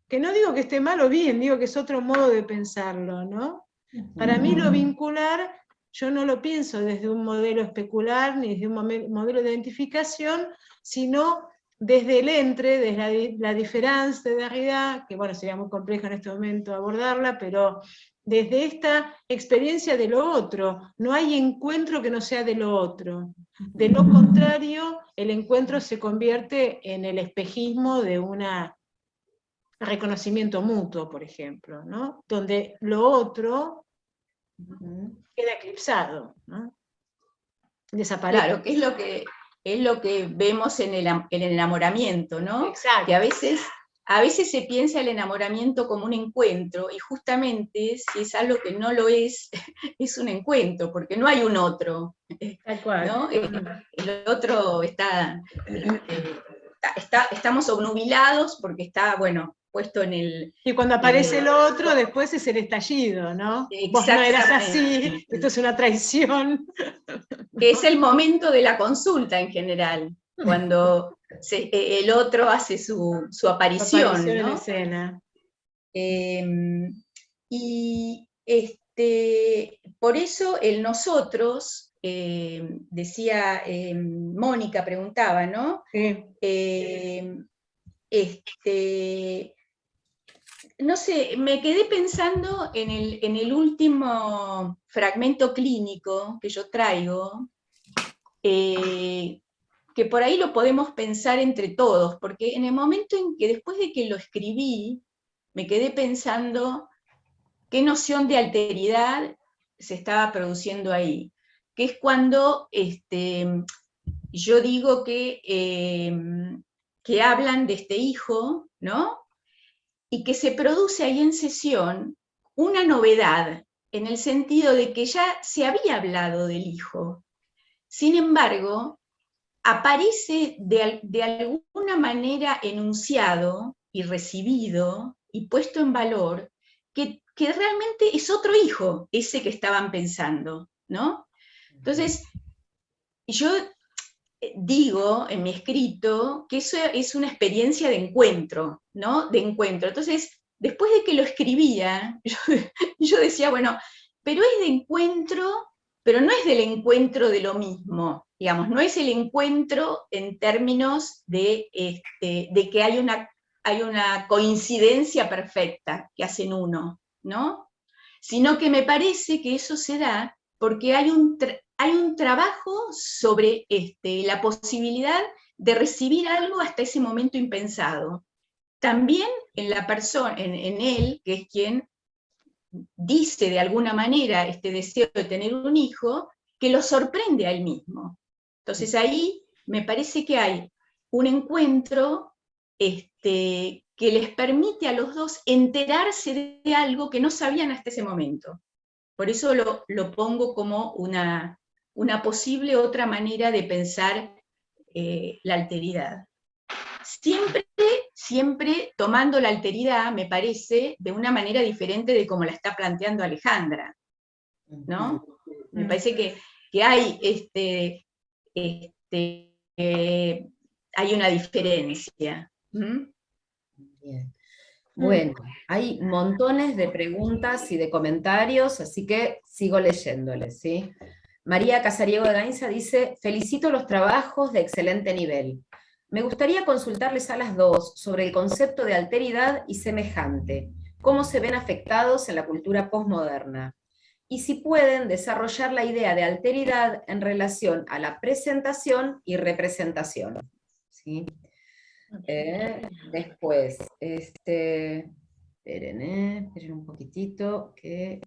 Que no digo que esté mal o bien, digo que es otro modo de pensarlo, ¿no? Para mí lo vincular, yo no lo pienso desde un modelo especular ni desde un modelo de identificación, sino desde el desde la diferencia de Derrida, que bueno, sería muy complejo en este momento abordarla, pero desde esta experiencia de lo otro, no hay encuentro que no sea de lo otro. De lo contrario, el encuentro se convierte en el espejismo de un reconocimiento mutuo, por ejemplo, ¿no? Donde lo otro queda eclipsado, ¿no? Desaparece. Claro, que es lo que vemos en el enamoramiento, ¿no? Exacto. Que a veces se piensa el enamoramiento como un encuentro, y justamente si es algo que no lo es un encuentro, porque no hay un otro. Tal cual. ¿No? El otro estamos obnubilados porque está, bueno, puesto en el... Y cuando aparece el otro, después es el estallido, ¿no? Vos no eras así, esto es una traición. Que es el momento de la consulta en general, cuando el otro hace su aparición, ¿no? En escena. Y por eso el nosotros, decía Mónica, preguntaba, ¿no? Sí. No sé, me quedé pensando en el último fragmento clínico que yo traigo, que por ahí lo podemos pensar entre todos, porque en el momento en que después de que lo escribí, me quedé pensando qué noción de alteridad se estaba produciendo ahí, que es cuando yo digo que hablan de este hijo, ¿no? Y que se produce ahí en sesión una novedad, en el sentido de que ya se había hablado del hijo. Sin embargo, aparece de alguna manera enunciado y recibido y puesto en valor que realmente es otro hijo, ese que estaban pensando, ¿no? Entonces, yo digo en mi escrito que eso es una experiencia de encuentro, ¿no? De encuentro. Entonces, después de que lo escribía, yo decía, bueno, pero es de encuentro, pero no es del encuentro de lo mismo, digamos, no es el encuentro en términos de que hay una coincidencia perfecta que hacen uno, ¿no? Sino que me parece que eso se da porque hay un trabajo sobre la posibilidad de recibir algo hasta ese momento impensado. También en la persona, en él, que es quien dice de alguna manera este deseo de tener un hijo, que lo sorprende a él mismo. Entonces ahí me parece que hay un encuentro que les permite a los dos enterarse de algo que no sabían hasta ese momento. Por eso lo pongo como una posible otra manera de pensar la alteridad. Siempre tomando la alteridad, me parece, de una manera diferente de como la está planteando Alejandra, ¿no? Me parece que hay, hay una diferencia. Bien. Bueno, hay montones de preguntas y de comentarios, así que sigo leyéndoles, ¿sí? María Casariego de Gainza dice, felicito los trabajos de excelente nivel. Me gustaría consultarles a las dos sobre el concepto de alteridad y semejante, cómo se ven afectados en la cultura posmoderna, y si pueden desarrollar la idea de alteridad en relación a la presentación y representación, ¿sí? Después, esperen un poquitito, que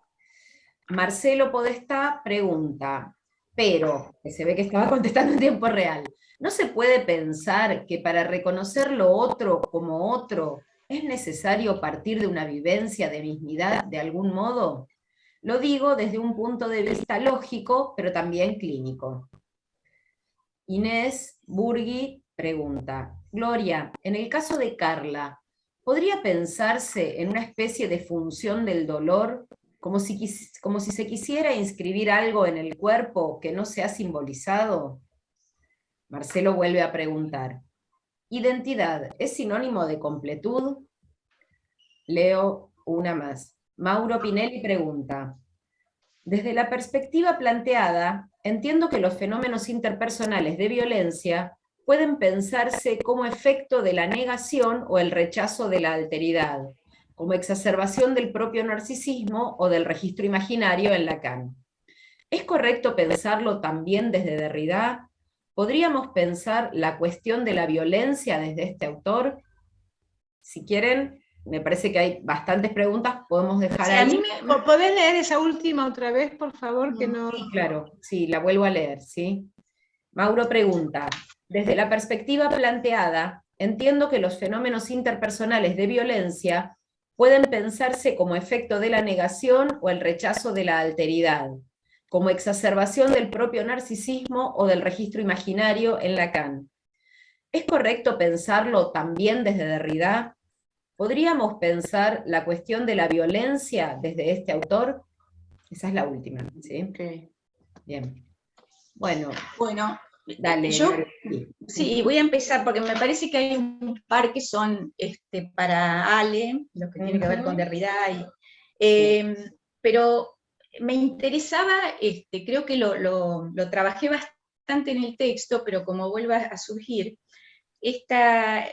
Marcelo Podestá pregunta, pero, que se ve que estaba contestando en tiempo real, ¿no se puede pensar que para reconocer lo otro como otro es necesario partir de una vivencia de mismidad de algún modo? Lo digo desde un punto de vista lógico, pero también clínico. Inés Burgui pregunta, Gloria, en el caso de Carla, ¿podría pensarse en una especie de función del dolor, como si se quisiera inscribir algo en el cuerpo que no se ha simbolizado? Marcelo vuelve a preguntar, ¿identidad es sinónimo de completud? Leo una más. Mauro Pinelli pregunta, desde la perspectiva planteada, entiendo que los fenómenos interpersonales de violencia pueden pensarse como efecto de la negación o el rechazo de la alteridad, como exacerbación del propio narcisismo o del registro imaginario en Lacan. ¿Es correcto pensarlo también desde Derrida? ¿Podríamos pensar la cuestión de la violencia desde este autor? Si quieren, me parece que hay bastantes preguntas, podemos dejar ahí. ¿Podés leer esa última otra vez, por favor? Que no... Sí, claro, sí, la vuelvo a leer, ¿sí? Mauro pregunta, desde la perspectiva planteada, entiendo que los fenómenos interpersonales de violencia pueden pensarse como efecto de la negación o el rechazo de la alteridad, como exacerbación del propio narcisismo o del registro imaginario en Lacan. ¿Es correcto pensarlo también desde Derrida? ¿Podríamos pensar la cuestión de la violencia desde este autor? Esa es la última, ¿sí? Okay. Bien. Bueno, dale. Yo sí, voy a empezar porque me parece que hay un par que son para Ale, lo que tiene que ver con Derrida. Pero me interesaba, creo que lo trabajé bastante en el texto, pero como vuelva a surgir, esta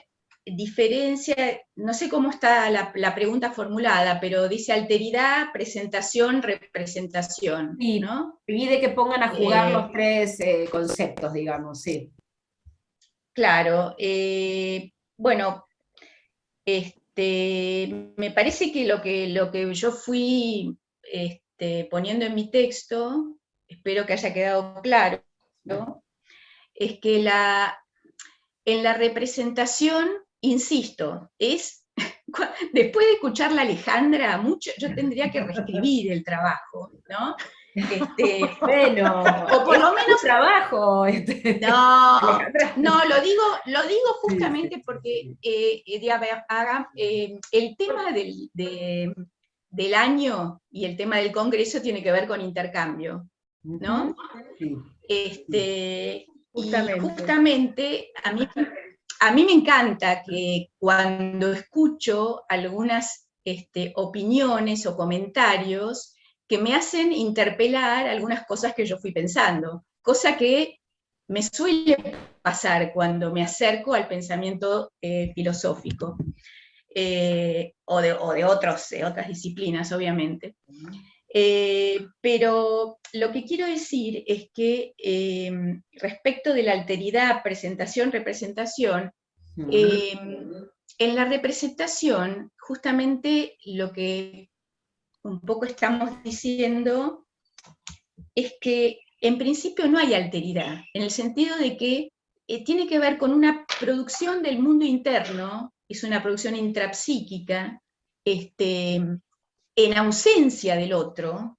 diferencia, no sé cómo está la pregunta formulada, pero dice alteridad, presentación, representación, Sí, ¿no? pide que pongan a jugar los tres conceptos, digamos, sí. Claro, bueno, me parece que lo que yo fui poniendo en mi texto, espero que haya quedado claro, ¿no? Es que en la representación, insisto, después de escucharla Alejandra, mucho, yo tendría que reescribir el trabajo, ¿no? Bueno, o por lo menos trabajo. No, lo digo justamente porque el tema del año y el tema del Congreso tiene que ver con intercambio, ¿no? Sí. Y justamente a mí me encanta que cuando escucho algunas opiniones o comentarios que me hacen interpelar algunas cosas que yo fui pensando, cosa que me suele pasar cuando me acerco al pensamiento filosófico, o de otras disciplinas, obviamente. Pero lo que quiero decir es que respecto de la alteridad, presentación, representación, en la representación, justamente lo que un poco estamos diciendo es que en principio no hay alteridad, en el sentido de que tiene que ver con una producción del mundo interno, es una producción intrapsíquica, en ausencia del otro,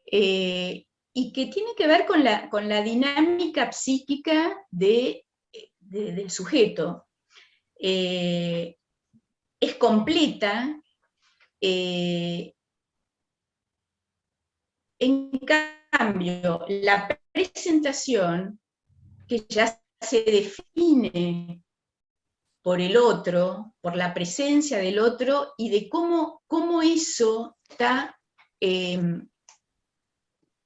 y que tiene que ver con la dinámica psíquica del sujeto. Es completa, en cambio, la presentación, que ya se define por el otro, por la presencia del otro, y de cómo eso está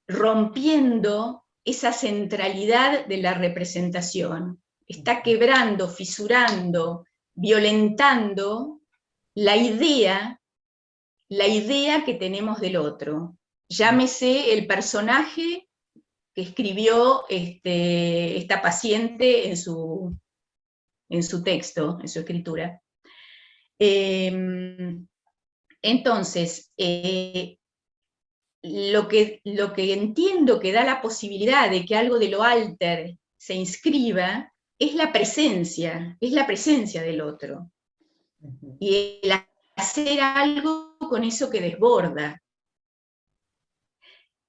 rompiendo esa centralidad de la representación, está quebrando, fisurando, violentando la idea que tenemos del otro. Llámese el personaje que escribió esta paciente en su texto, en su escritura. Entonces, lo que entiendo que da la posibilidad de que algo de lo alter se inscriba es la presencia del otro. Y el hacer algo con eso que desborda.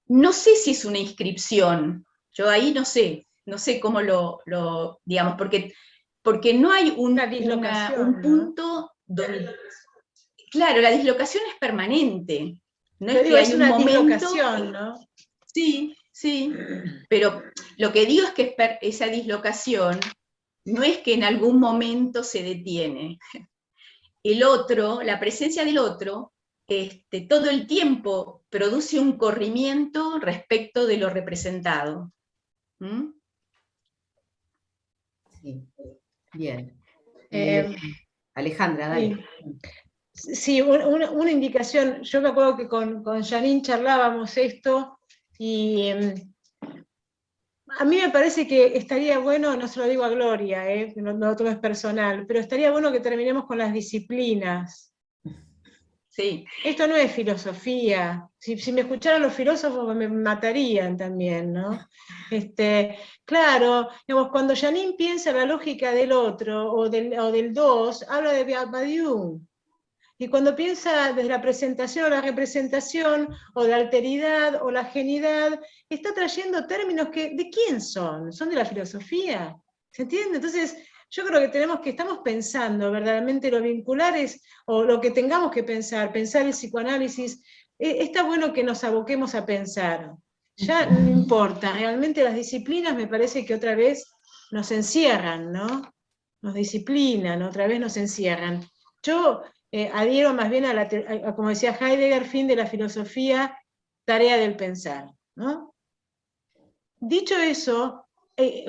No sé si es una inscripción, yo ahí no sé cómo digamos, porque no hay un punto donde... Claro, la dislocación es permanente. No es que hay un momento... ¿no? Sí, pero lo que digo es que esa dislocación no es que en algún momento se detiene. El otro, la presencia del otro, todo el tiempo produce un corrimiento respecto de lo representado. ¿Mm? Sí, bien. Alejandra, dale. Sí, una indicación. Yo me acuerdo que con Janine charlábamos esto, y a mí me parece que estaría bueno, no se lo digo a Gloria, no lo tomes personal, pero estaría bueno que terminemos con las disciplinas. Sí. Esto no es filosofía. Si me escucharan los filósofos me matarían también, ¿no? Claro, digamos, cuando Janine piensa la lógica del otro o del dos, habla de Badiou. Y cuando piensa desde la presentación o la representación, o de alteridad o la genidad, está trayendo términos que, ¿de quién son? ¿Son de la filosofía? ¿Se entiende? Entonces, yo creo que estamos pensando verdaderamente lo vincular o lo que tengamos que pensar el psicoanálisis. Está bueno que nos aboquemos a pensar. Ya no importa, realmente las disciplinas me parece que otra vez nos encierran, ¿no? Nos disciplinan, otra vez nos encierran. Yo adhiero más bien como decía Heidegger, fin de la filosofía, tarea del pensar, ¿no? Dicho eso,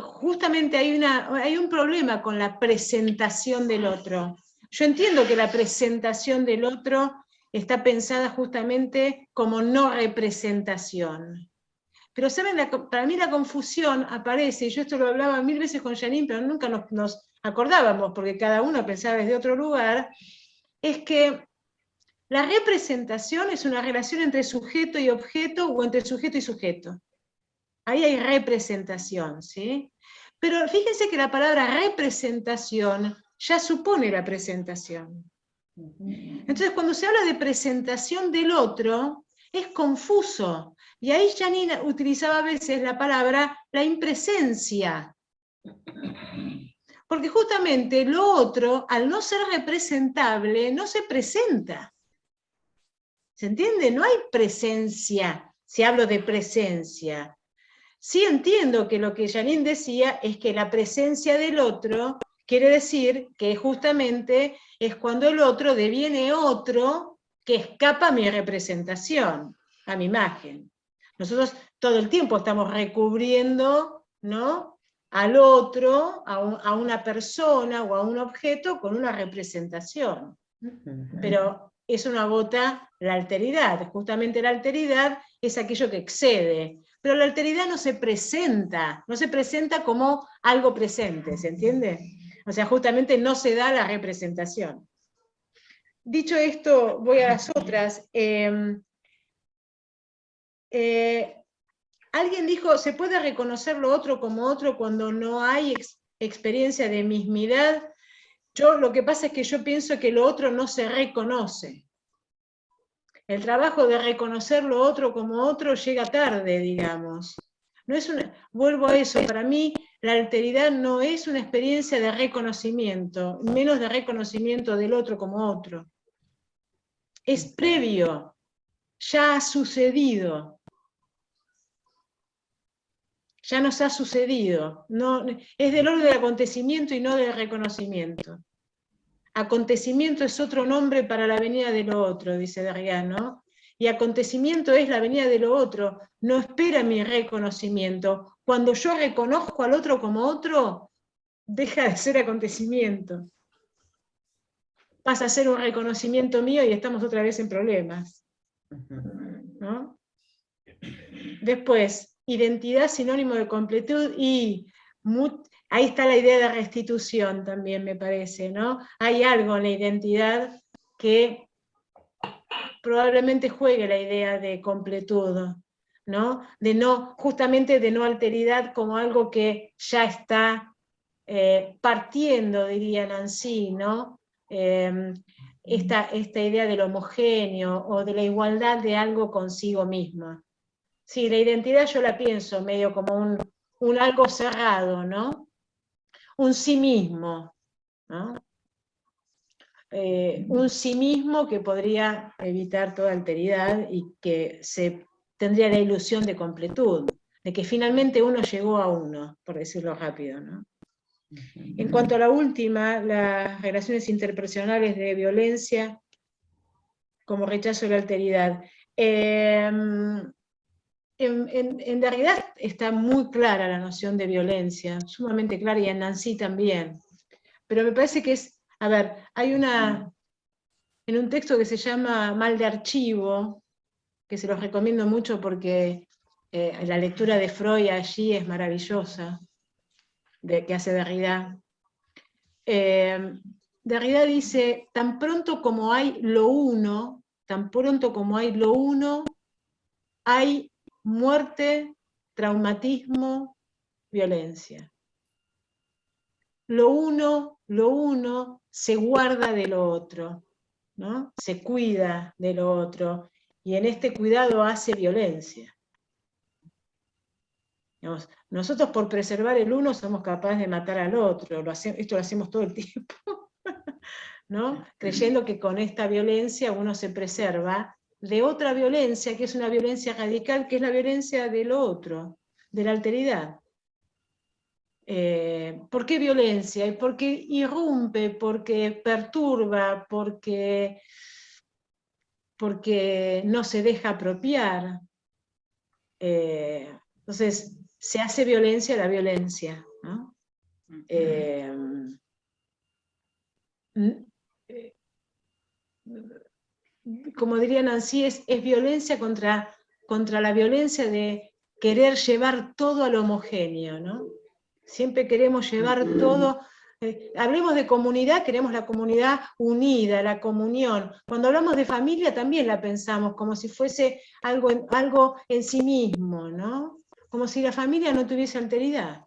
justamente hay un problema con la presentación del otro. Yo entiendo que la presentación del otro está pensada justamente como no representación. Pero, ¿saben? Para mí la confusión aparece, y yo esto lo hablaba 1000 veces con Janine, pero nunca nos acordábamos, porque cada uno pensaba desde otro lugar, es que la representación es una relación entre sujeto y objeto, o entre sujeto y sujeto. Ahí hay representación, ¿sí? Pero fíjense que la palabra representación ya supone la presentación. Entonces, cuando se habla de presentación del otro, es confuso. Y ahí Janine utilizaba a veces la palabra la impresencia. Porque justamente lo otro, al no ser representable, no se presenta. ¿Se entiende? No hay presencia, si hablo de presencia. Sí entiendo que lo que Janine decía es que la presencia del otro quiere decir que justamente es cuando el otro deviene otro que escapa a mi representación, a mi imagen. Nosotros todo el tiempo estamos recubriendo, ¿no?, al otro, a una persona o a un objeto con una representación. Pero eso no agota la alteridad. Justamente la alteridad es aquello que excede. Pero la alteridad no se presenta como algo presente, ¿se entiende? O sea, justamente no se da la representación. Dicho esto, voy a las otras. Alguien dijo, ¿se puede reconocer lo otro como otro cuando no hay experiencia de mismidad? Lo que pasa es que yo pienso que lo otro no se reconoce. El trabajo de reconocer lo otro como otro llega tarde, digamos. No es vuelvo a eso, para mí la alteridad no es una experiencia de reconocimiento, menos de reconocimiento del otro como otro. Es previo, ya ha sucedido. Ya nos ha sucedido. No, es del orden del acontecimiento y no del reconocimiento. Acontecimiento es otro nombre para la venida de lo otro, dice Derrida, ¿no? Y acontecimiento es la venida de lo otro, no espera mi reconocimiento. Cuando yo reconozco al otro como otro, deja de ser acontecimiento. Pasa a ser un reconocimiento mío y estamos otra vez en problemas, ¿no? Después, identidad sinónimo de completud y ahí está la idea de restitución también, me parece, ¿no? Hay algo en la identidad que probablemente juegue la idea de completud, ¿no? Justamente de no alteridad como algo que ya está partiendo, diría Nancy, ¿no? Esta idea del homogéneo o de la igualdad de algo consigo misma. Sí, la identidad yo la pienso medio como un algo cerrado, ¿no? Un sí mismo, ¿no? Un sí mismo que podría evitar toda alteridad y que tendría la ilusión de completud, de que finalmente uno llegó a uno, por decirlo rápido, ¿no? En cuanto a la última, las relaciones interpersonales de violencia como rechazo de la alteridad. En realidad está muy clara la noción de violencia, sumamente clara, y en Nancy también. Pero me parece que hay en un texto que se llama Mal de Archivo, que se los recomiendo mucho porque la lectura de Freud allí es maravillosa, que hace Derrida. Derrida dice, tan pronto como hay lo uno, hay muerte, traumatismo, violencia. Lo uno se guarda de lo otro, ¿no? Se cuida de lo otro, y en este cuidado hace violencia. Digamos, nosotros por preservar el uno somos capaces de matar al otro, esto lo hacemos todo el tiempo, ¿no? Creyendo que con esta violencia uno se preserva de otra violencia, que es una violencia radical, que es la violencia de lo otro, de la alteridad. ¿Por qué violencia? Porque irrumpe, porque perturba, porque no se deja apropiar, Entonces, se hace violencia a la violencia, ¿no? Como diría Nancy, es violencia contra la violencia de querer llevar todo al homogéneo, ¿no? Siempre queremos llevar todo. Hablemos de comunidad, queremos la comunidad unida, la comunión. Cuando hablamos de familia también la pensamos como si fuese algo en sí mismo, ¿no? Como si la familia no tuviese alteridad,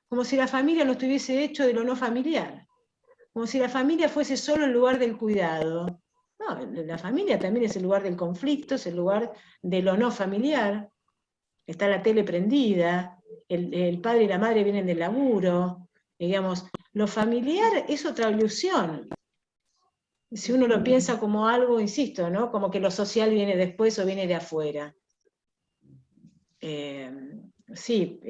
como si la familia no estuviese hecho de lo no familiar, como si la familia fuese solo el lugar del cuidado. No, la familia también es el lugar del conflicto, es el lugar de lo no familiar. Está la tele prendida, el padre y la madre vienen del laburo, digamos, lo familiar es otra ilusión. Si uno lo piensa como algo, insisto, ¿no? Como que lo social viene después o viene de afuera. Sí.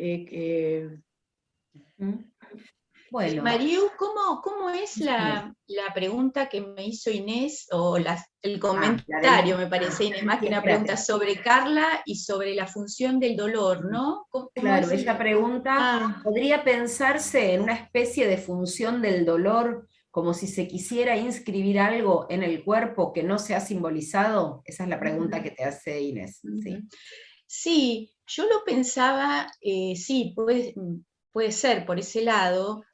Bueno. Mariu, ¿cómo es la pregunta que me hizo Inés, o el comentario, me parece, Inés, más que una pregunta sobre Carla y sobre la función del dolor, ¿no? Claro, ella pregunta, ¿podría pensarse en una especie de función del dolor como si se quisiera inscribir algo en el cuerpo que no se ha simbolizado? Esa es la pregunta que te hace Inés. Sí, yo lo pensaba, sí, puede ser por ese lado,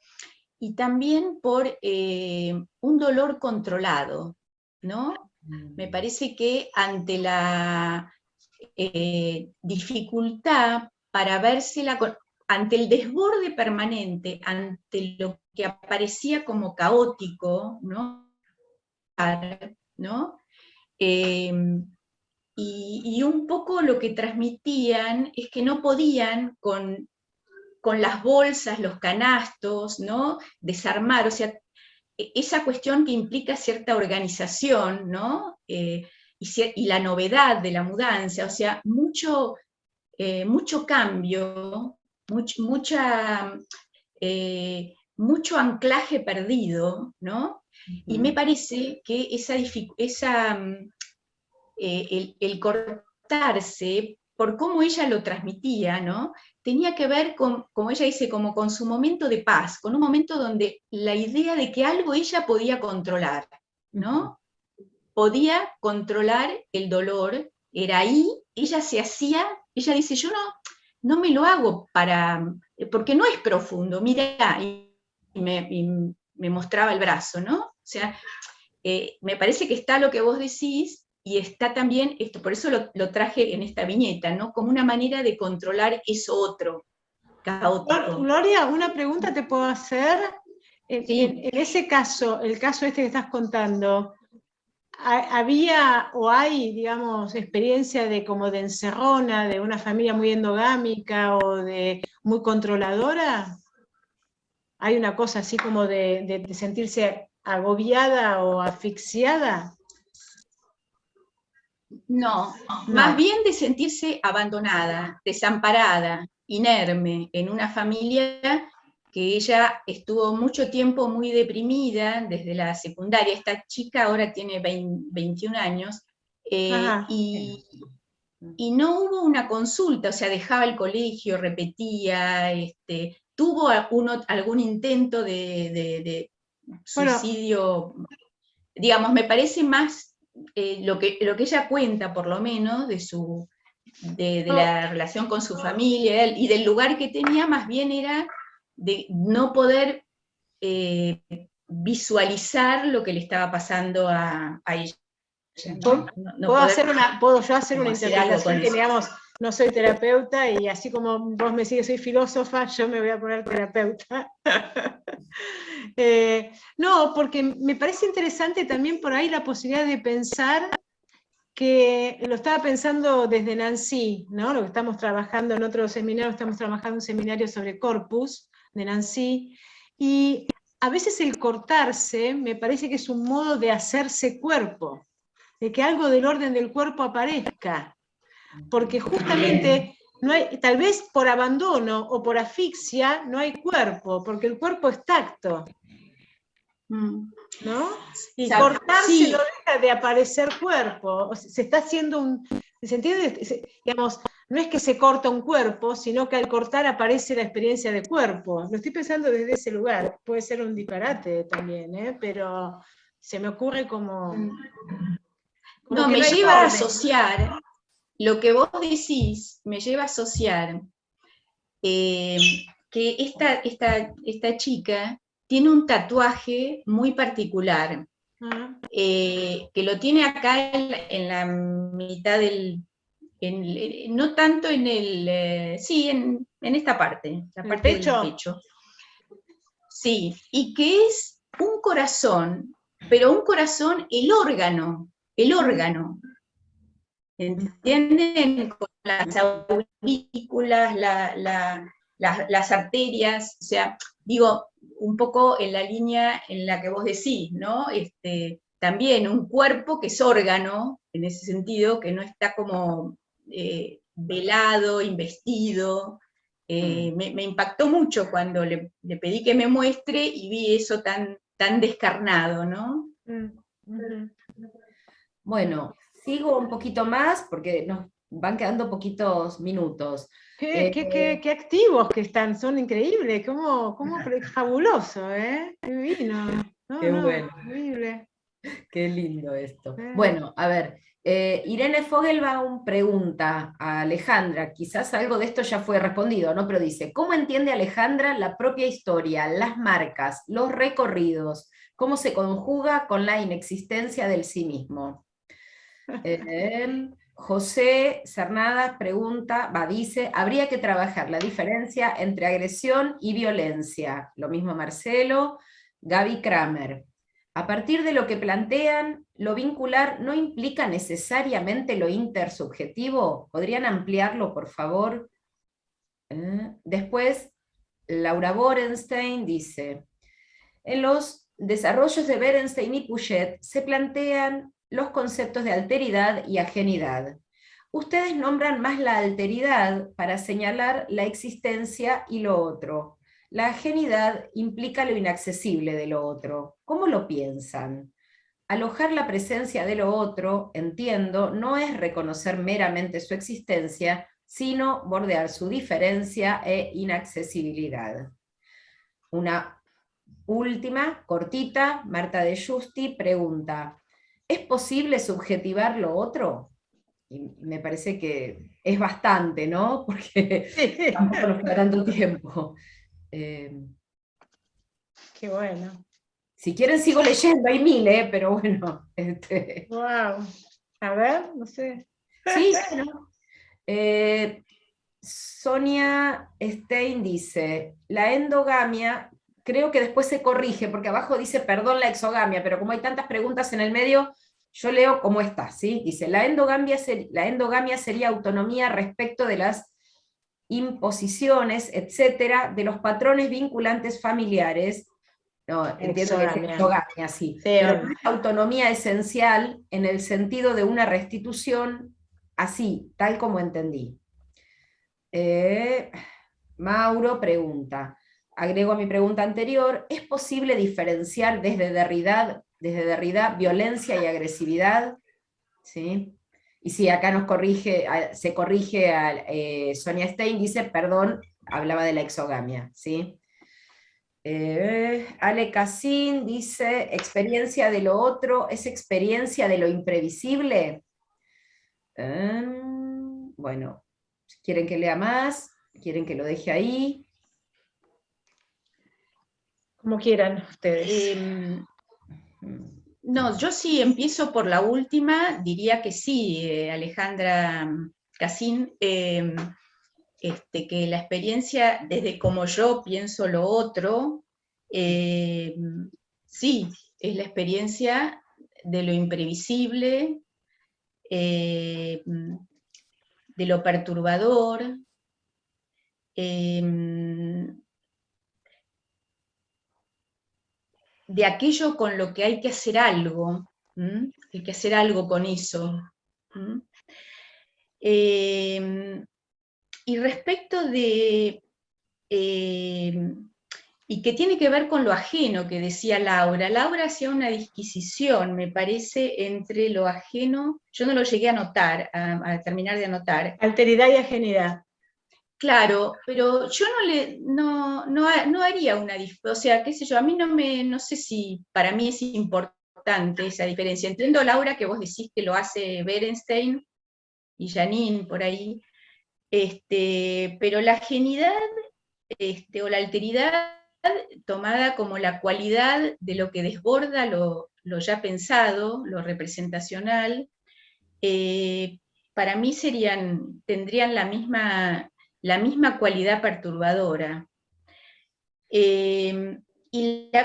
y también por un dolor controlado, ¿no? Me parece que ante la dificultad para vérsela, ante el desborde permanente, ante lo que aparecía como caótico, ¿no? Y un poco lo que transmitían es que no podían con las bolsas, los canastos, ¿no? Desarmar, o sea, esa cuestión que implica cierta organización, ¿no? Y la novedad de la mudanza, o sea, mucho cambio, mucho anclaje perdido, ¿no? Y me parece que el cortarse, por cómo ella lo transmitía, ¿no? Tenía que ver con, como ella dice, como con su momento de paz, con un momento donde la idea de que algo ella podía controlar, ¿no? Podía controlar el dolor, era ahí, ella ella dice, yo no me lo hago porque no es profundo, mira, y me mostraba el brazo, ¿no? O sea, me parece que está lo que vos decís, y está también esto, por eso lo traje en esta viñeta, ¿no? Como una manera de controlar eso otro, caótico. Gloria, una pregunta te puedo hacer. Sí. En ese caso, el caso este que estás contando, ¿había o hay, digamos, experiencia de como de encerrona, de una familia muy endogámica o de muy controladora? ¿Hay una cosa así como de sentirse agobiada o asfixiada? No, más bien de sentirse abandonada, desamparada, inerme, en una familia que ella estuvo mucho tiempo muy deprimida desde la secundaria. Esta chica ahora tiene 21 años, y no hubo una consulta, o sea, dejaba el colegio, repetía, tuvo algún intento de suicidio, digamos, me parece más lo que ella cuenta, por lo menos, de la relación con su familia y del lugar que tenía, más bien era de no poder visualizar lo que le estaba pasando a ella. ¿Puedo yo hacer una interpretación que, digamos, no soy terapeuta y así como vos me sigues, soy filósofa, yo me voy a poner terapeuta? No, porque me parece interesante también por ahí la posibilidad de pensar, que lo estaba pensando desde Nancy, ¿no? Lo que estamos trabajando en otro seminario, estamos trabajando un seminario sobre corpus de Nancy, y a veces el cortarse me parece que es un modo de hacerse cuerpo, de que algo del orden del cuerpo aparezca, porque justamente no hay, tal vez por abandono o por asfixia no hay cuerpo, porque el cuerpo es tacto, ¿no? Y cortarse no deja de aparecer cuerpo, se está haciendo ¿se entiende? Digamos, no es que se corta un cuerpo, sino que al cortar aparece la experiencia de cuerpo. Lo estoy pensando desde ese lugar. Puede ser un disparate también, pero se me ocurre como No, que me no hay lleva a orden. asociar, lo que vos decís, me lleva a asociar que esta chica tiene un tatuaje muy particular, que lo tiene acá en la mitad del, no tanto en el, sí, en esta parte, la parte del pecho. Sí, y que es un corazón, pero un corazón, el órgano, ¿entienden? Con las aurículas, las arterias, o sea, digo, un poco en la línea en la que vos decís, ¿no? También un cuerpo que es órgano, en ese sentido, que no está como velado, investido. Me impactó mucho cuando le pedí que me muestre y vi eso tan descarnado, ¿no? Bueno, sigo un poquito más porque nos van quedando poquitos minutos. Qué activos que están, son increíbles, fabuloso, divino. Qué bueno. Increíble. Qué lindo esto. Bueno, a ver, Irene Fogelbaum pregunta a Alejandra, quizás algo de esto ya fue respondido, ¿no? Pero dice, ¿cómo entiende Alejandra la propia historia, las marcas, los recorridos? ¿Cómo se conjuga con la inexistencia del sí mismo? José Cernadas pregunta, dice, habría que trabajar la diferencia entre agresión y violencia. Lo mismo Marcelo, Gaby Kramer. A partir de lo que plantean, lo vincular no implica necesariamente lo intersubjetivo. ¿Podrían ampliarlo, por favor? Después, Laura Borenstein dice, en los desarrollos de Berenstein y Puget se plantean los conceptos de alteridad y ajenidad. Ustedes nombran más la alteridad para señalar la existencia y lo otro. La ajenidad implica lo inaccesible de lo otro. ¿Cómo lo piensan? Alojar la presencia de lo otro, entiendo, no es reconocer meramente su existencia, sino bordear su diferencia e inaccesibilidad. Una última, cortita, Marta de Justi pregunta, ¿es posible subjetivar lo otro? Y me parece que es bastante, ¿no? Porque tampoco nos queda tanto tiempo. Qué bueno. Si quieren sigo leyendo, hay mil, pero bueno. Wow. A ver, no sé. Sí, bueno. Sonia Stein dice, la endogamia, creo que después se corrige, porque abajo dice, perdón, la exogamia, pero como hay tantas preguntas en el medio, yo leo cómo está, ¿sí? Dice, la endogamia sería autonomía respecto de las imposiciones, etcétera, de los patrones vinculantes familiares. No, entiendo que es exogamia, sí. Pero no es autonomía esencial en el sentido de una restitución así, tal como entendí. Mauro pregunta, agrego a mi pregunta anterior, ¿es posible diferenciar desde Derrida violencia y agresividad? ¿Sí? Y si acá se corrige a Sonia Stein, dice, perdón, hablaba de la exogamia. ¿Sí? Ale Cassin dice, experiencia de lo otro, ¿es experiencia de lo imprevisible? Bueno, ¿quieren que lea más? ¿Quieren que lo deje ahí? Como quieran ustedes. No, yo sí empiezo por la última, diría que sí, Alejandra Cassin, que la experiencia, desde como yo pienso lo otro, sí, es la experiencia de lo imprevisible, de lo perturbador, de aquello con lo que hay que hacer algo, hay que hacer algo con eso. Y respecto de y que tiene que ver con lo ajeno que decía Laura. Laura hacía una disquisición, me parece, entre lo ajeno, yo no lo llegué a anotar, a terminar de anotar. Alteridad y ajenidad. Claro, pero yo no haría una diferencia, o sea, qué sé yo, a mí no sé si para mí es importante esa diferencia. Entiendo, Laura, que vos decís que lo hace Berenstein y Janine por ahí, pero la ajenidad o la alteridad tomada como la cualidad de lo que desborda lo ya pensado, lo representacional, para mí tendrían la misma cualidad perturbadora. Y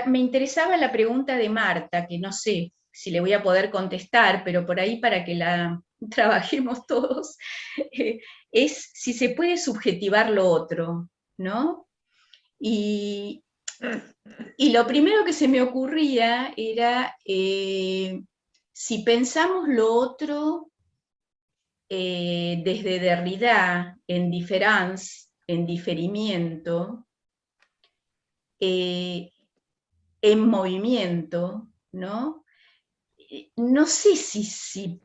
me interesaba la pregunta de Marta, que no sé si le voy a poder contestar, pero por ahí para que la trabajemos todos, es si se puede subjetivar lo otro, ¿no? Y lo primero que se me ocurría era, si pensamos lo otro desde Derrida, en différance, en diferimiento, en movimiento, ¿no? No sé si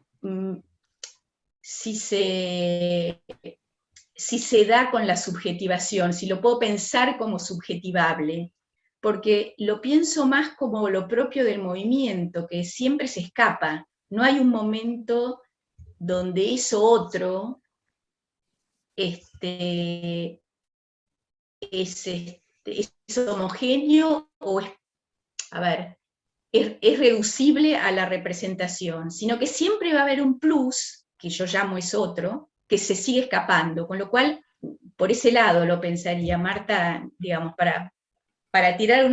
se da con la subjetivación, si lo puedo pensar como subjetivable, porque lo pienso más como lo propio del movimiento, que siempre se escapa. No hay un momento donde eso otro es homogéneo o es reducible a la representación, sino que siempre va a haber un plus, que yo llamo es otro, que se sigue escapando, con lo cual, por ese lado lo pensaría, Marta, digamos, para tirar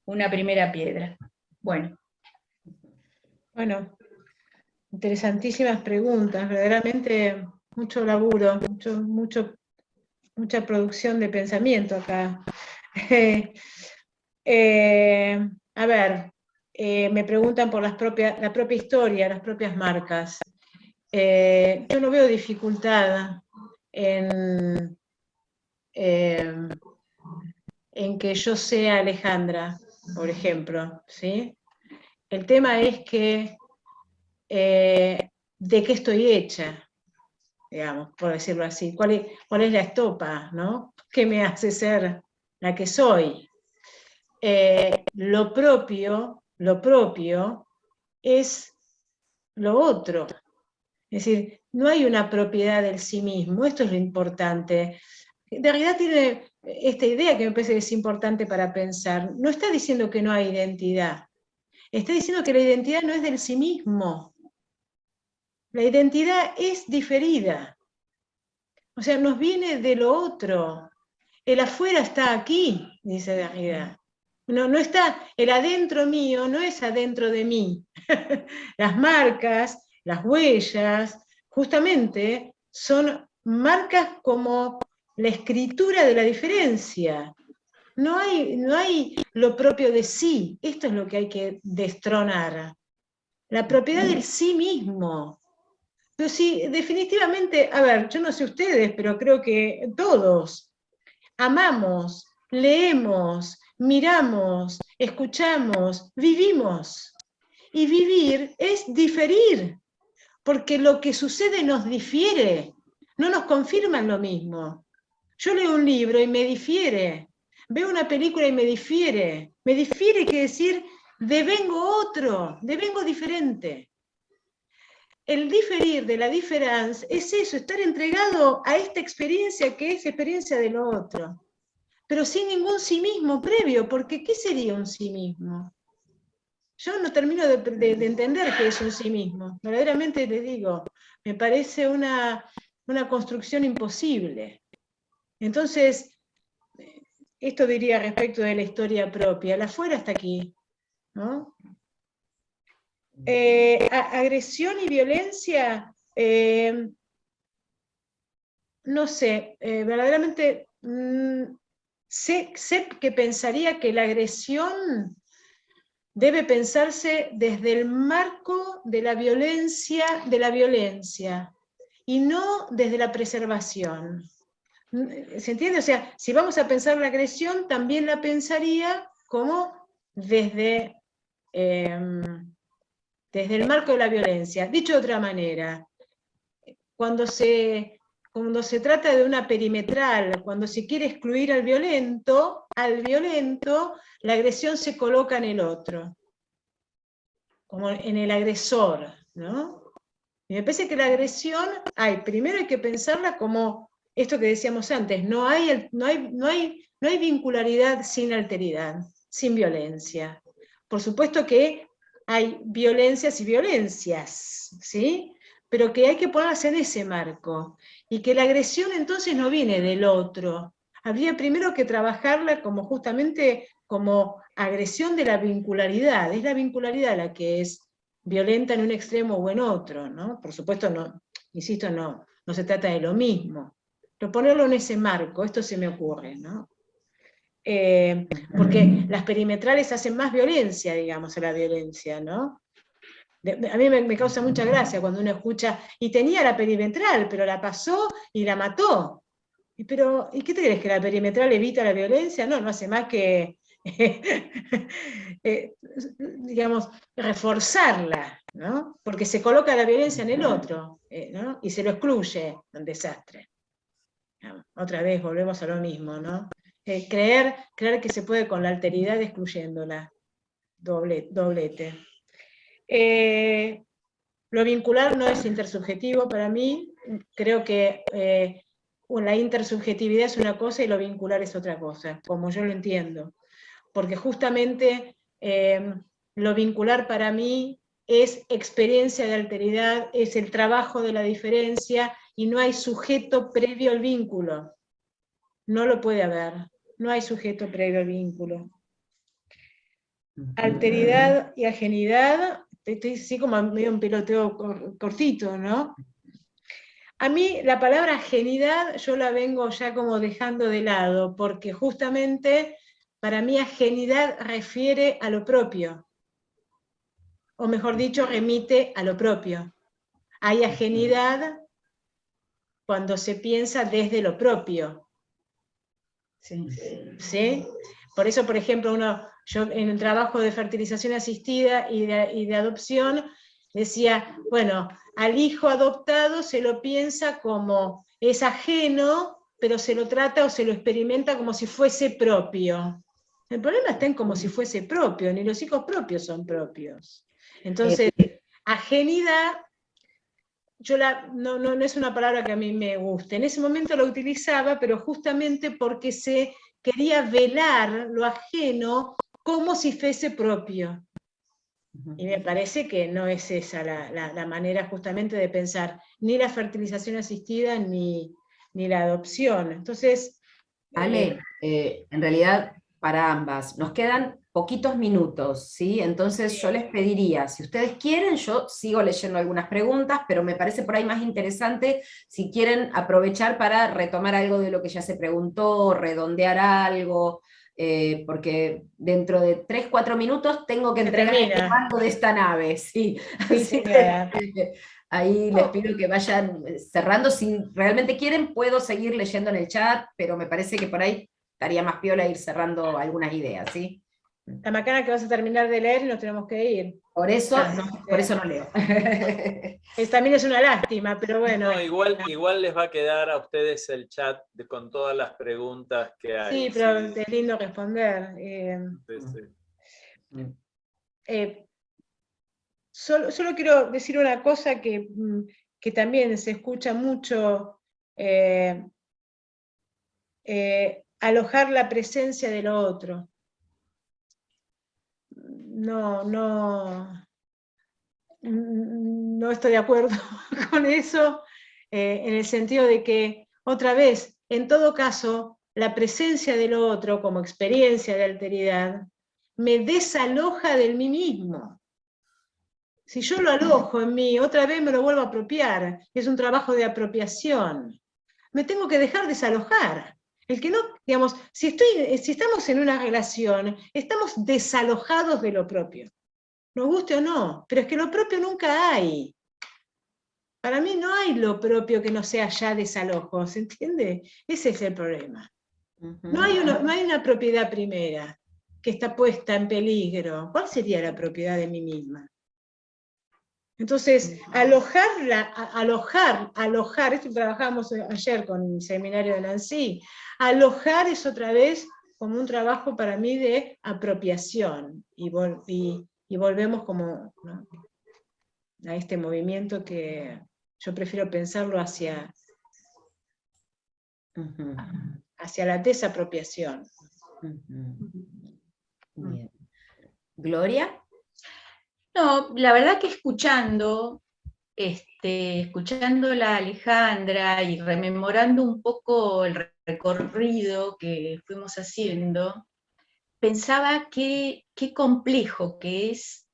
una primera piedra. Bueno. Bueno, interesantísimas preguntas, verdaderamente mucho laburo, mucha producción de pensamiento acá. A ver, me preguntan por la propia historia, las propias marcas. Yo no veo dificultad en que yo sea Alejandra, por ejemplo, ¿sí? El tema es que de qué estoy hecha, digamos, por decirlo así. ¿Cuál es la estopa, ¿no? ¿Qué me hace ser la que soy? Lo propio es lo otro. Es decir, no hay una propiedad del sí mismo, esto es lo importante. Derrida tiene esta idea que me parece que es importante para pensar. No está diciendo que no hay identidad, está diciendo que la identidad no es del sí mismo. La identidad es diferida. O sea, nos viene de lo otro. El afuera está aquí, dice Derrida. No está, el adentro mío no es adentro de mí. Las marcas, las huellas, justamente son marcas como la escritura de la diferencia. No hay lo propio de sí. Esto es lo que hay que destronar. La propiedad del sí mismo. Pero sí, definitivamente, a ver, yo no sé ustedes, pero creo que todos amamos, leemos, miramos, escuchamos, vivimos. Y vivir es diferir, porque lo que sucede nos difiere, no nos confirman lo mismo. Yo leo un libro y me difiere, veo una película y me difiere quiere decir devengo otro, devengo diferente. El diferir de la diferencia es eso, estar entregado a esta experiencia que es experiencia de lo otro, pero sin ningún sí mismo previo, porque ¿qué sería un sí mismo? Yo no termino de entender qué es un sí mismo, verdaderamente les digo, me parece una construcción imposible. Entonces, esto diría respecto de la historia propia, la afuera está aquí, ¿no? Agresión y violencia, no sé, verdaderamente sé que pensaría que la agresión debe pensarse desde el marco de la violencia y no desde la preservación. ¿Se entiende? O sea, si vamos a pensar la agresión, también la pensaría como desde el marco de la violencia. Dicho de otra manera, cuando se trata de una perimetral, cuando se quiere excluir al violento, la agresión se coloca en el otro, como en el agresor, ¿no? Y me parece que la agresión, primero hay que pensarla como esto que decíamos antes, no hay vincularidad sin alteridad, sin violencia. Por supuesto que hay violencias y violencias, ¿sí? Pero que hay que ponerlas en ese marco, y que la agresión entonces no viene del otro. Habría primero que trabajarla como justamente como agresión de la vincularidad, es la vincularidad la que es violenta en un extremo o en otro, ¿no? Por supuesto, no, insisto, no se trata de lo mismo, pero ponerlo en ese marco, esto se me ocurre, ¿no? Porque las perimetrales hacen más violencia, digamos, a la violencia, ¿no? A mí me causa mucha gracia cuando uno escucha, y tenía la perimetral, pero la pasó y la mató. ¿Y qué te crees, que la perimetral evita la violencia? No hace más que, digamos, reforzarla, ¿no? Porque se coloca la violencia en el otro, ¿no? Y se lo excluye, un desastre. Otra vez volvemos a lo mismo, ¿no? Creer que se puede con la alteridad excluyéndola. Doblete. Lo vincular no es intersubjetivo para mí. Creo que la intersubjetividad es una cosa y lo vincular es otra cosa, como yo lo entiendo. Porque justamente lo vincular para mí es experiencia de alteridad, es el trabajo de la diferencia, y no hay sujeto previo al vínculo. No lo puede haber. No hay sujeto previo al vínculo. Alteridad y ajenidad, estoy así como medio un piloteo cortito, ¿no? A mí la palabra ajenidad yo la vengo ya como dejando de lado, porque justamente para mí ajenidad refiere a lo propio, o mejor dicho, remite a lo propio. Hay ajenidad cuando se piensa desde lo propio. ¿Sí? Por eso, por ejemplo, yo en el trabajo de fertilización asistida y de adopción decía, bueno, al hijo adoptado se lo piensa como es ajeno, pero se lo trata o se lo experimenta como si fuese propio. El problema está en como si fuese propio, ni los hijos propios son propios. Entonces, ajenidad, no es una palabra que a mí me guste. En ese momento la utilizaba, pero justamente porque se quería velar lo ajeno como si fuese propio. Y me parece que no es esa la manera justamente de pensar ni la fertilización asistida ni la adopción. Entonces... Ale, en realidad para ambas, nos quedan poquitos minutos, ¿sí? Entonces yo les pediría, si ustedes quieren, yo sigo leyendo algunas preguntas, pero me parece por ahí más interesante si quieren aprovechar para retomar algo de lo que ya se preguntó, redondear algo, porque dentro de 3-4 minutos tengo que entregar el mando de esta nave, ¿sí? Así que ahí les pido que vayan cerrando. Si realmente quieren, puedo seguir leyendo en el chat, pero me parece que por ahí estaría más piola ir cerrando algunas ideas, ¿sí? La macana que vas a terminar de leer y nos tenemos que ir. Por eso no leo. También es una lástima, pero bueno. No, igual les va a quedar a ustedes el chat con todas las preguntas que hay. Sí, pero es lindo responder. Solo quiero decir una cosa que también se escucha mucho, alojar la presencia de lo otro. No estoy de acuerdo con eso, en el sentido de que, otra vez, en todo caso, la presencia de lo otro como experiencia de alteridad me desaloja de mí mismo. Si yo lo alojo en mí, otra vez me lo vuelvo a apropiar. Es un trabajo de apropiación. Me tengo que dejar desalojar. El que no, digamos, si estamos en una relación, estamos desalojados de lo propio. Nos guste o no, pero es que lo propio nunca hay. Para mí no hay lo propio que no sea ya desalojo, ¿se entiende? Ese es el problema. No hay una propiedad primera que está puesta en peligro. ¿Cuál sería la propiedad de mí misma? Entonces, alojar, esto trabajamos ayer con el seminario de Nancy, alojar es otra vez como un trabajo para mí de apropiación, y volvemos como, ¿no?, a este movimiento que yo prefiero pensarlo hacia la desapropiación. Bien. ¿Gloria? No, la verdad que escuchándola a Alejandra y rememorando un poco el recorrido que fuimos haciendo, pensaba qué complejo que es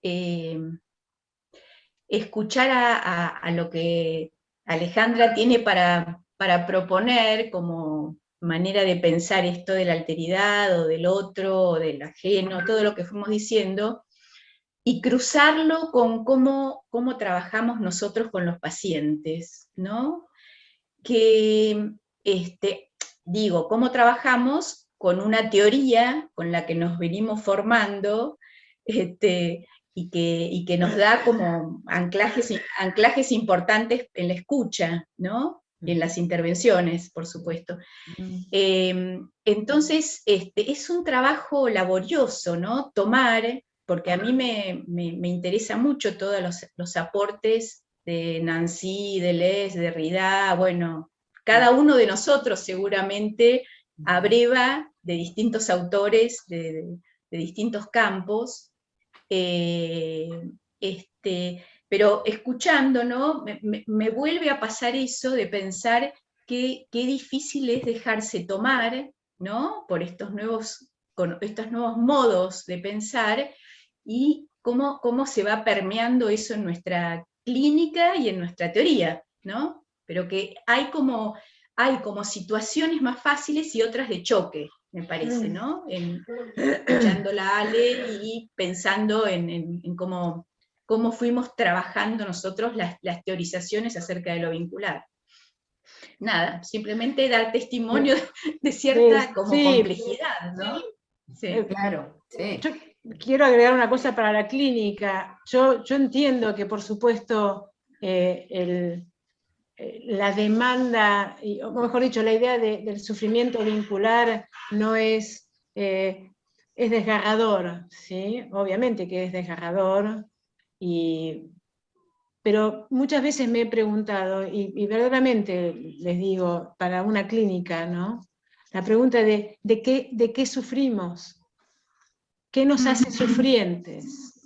escuchar a lo que Alejandra tiene para proponer como manera de pensar esto de la alteridad o del otro o del ajeno, todo lo que fuimos diciendo, y cruzarlo con cómo trabajamos nosotros con los pacientes, ¿no? Que, digo, cómo trabajamos con una teoría con la que nos venimos formando, y que nos da como anclajes importantes en la escucha, ¿no? Y en las intervenciones, por supuesto. Entonces, es un trabajo laborioso, ¿no? Tomar, porque a mí me interesa mucho todos los aportes de Nancy, Deleuze, Derrida, bueno, cada uno de nosotros seguramente abreva de distintos autores, de distintos campos, pero escuchando, ¿no?, me vuelve a pasar eso de pensar qué difícil es dejarse tomar, ¿no?, por estos nuevos modos de pensar, y cómo se va permeando eso en nuestra clínica y en nuestra teoría, ¿no? Pero que hay como situaciones más fáciles y otras de choque, me parece, ¿no? Escuchándola a Ale y pensando en cómo fuimos trabajando nosotros las teorizaciones acerca de lo vincular. Nada, simplemente dar testimonio de cierta como complejidad, ¿no? Sí. Claro, sí. Yo quiero agregar una cosa para la clínica. Yo entiendo que, por supuesto, la demanda, o mejor dicho, la idea del sufrimiento vincular no es desgarrador, ¿sí? Obviamente que es desgarrador, pero muchas veces me he preguntado, y verdaderamente les digo, para una clínica, ¿no?, la pregunta de qué sufrimos, qué nos hace sufrientes.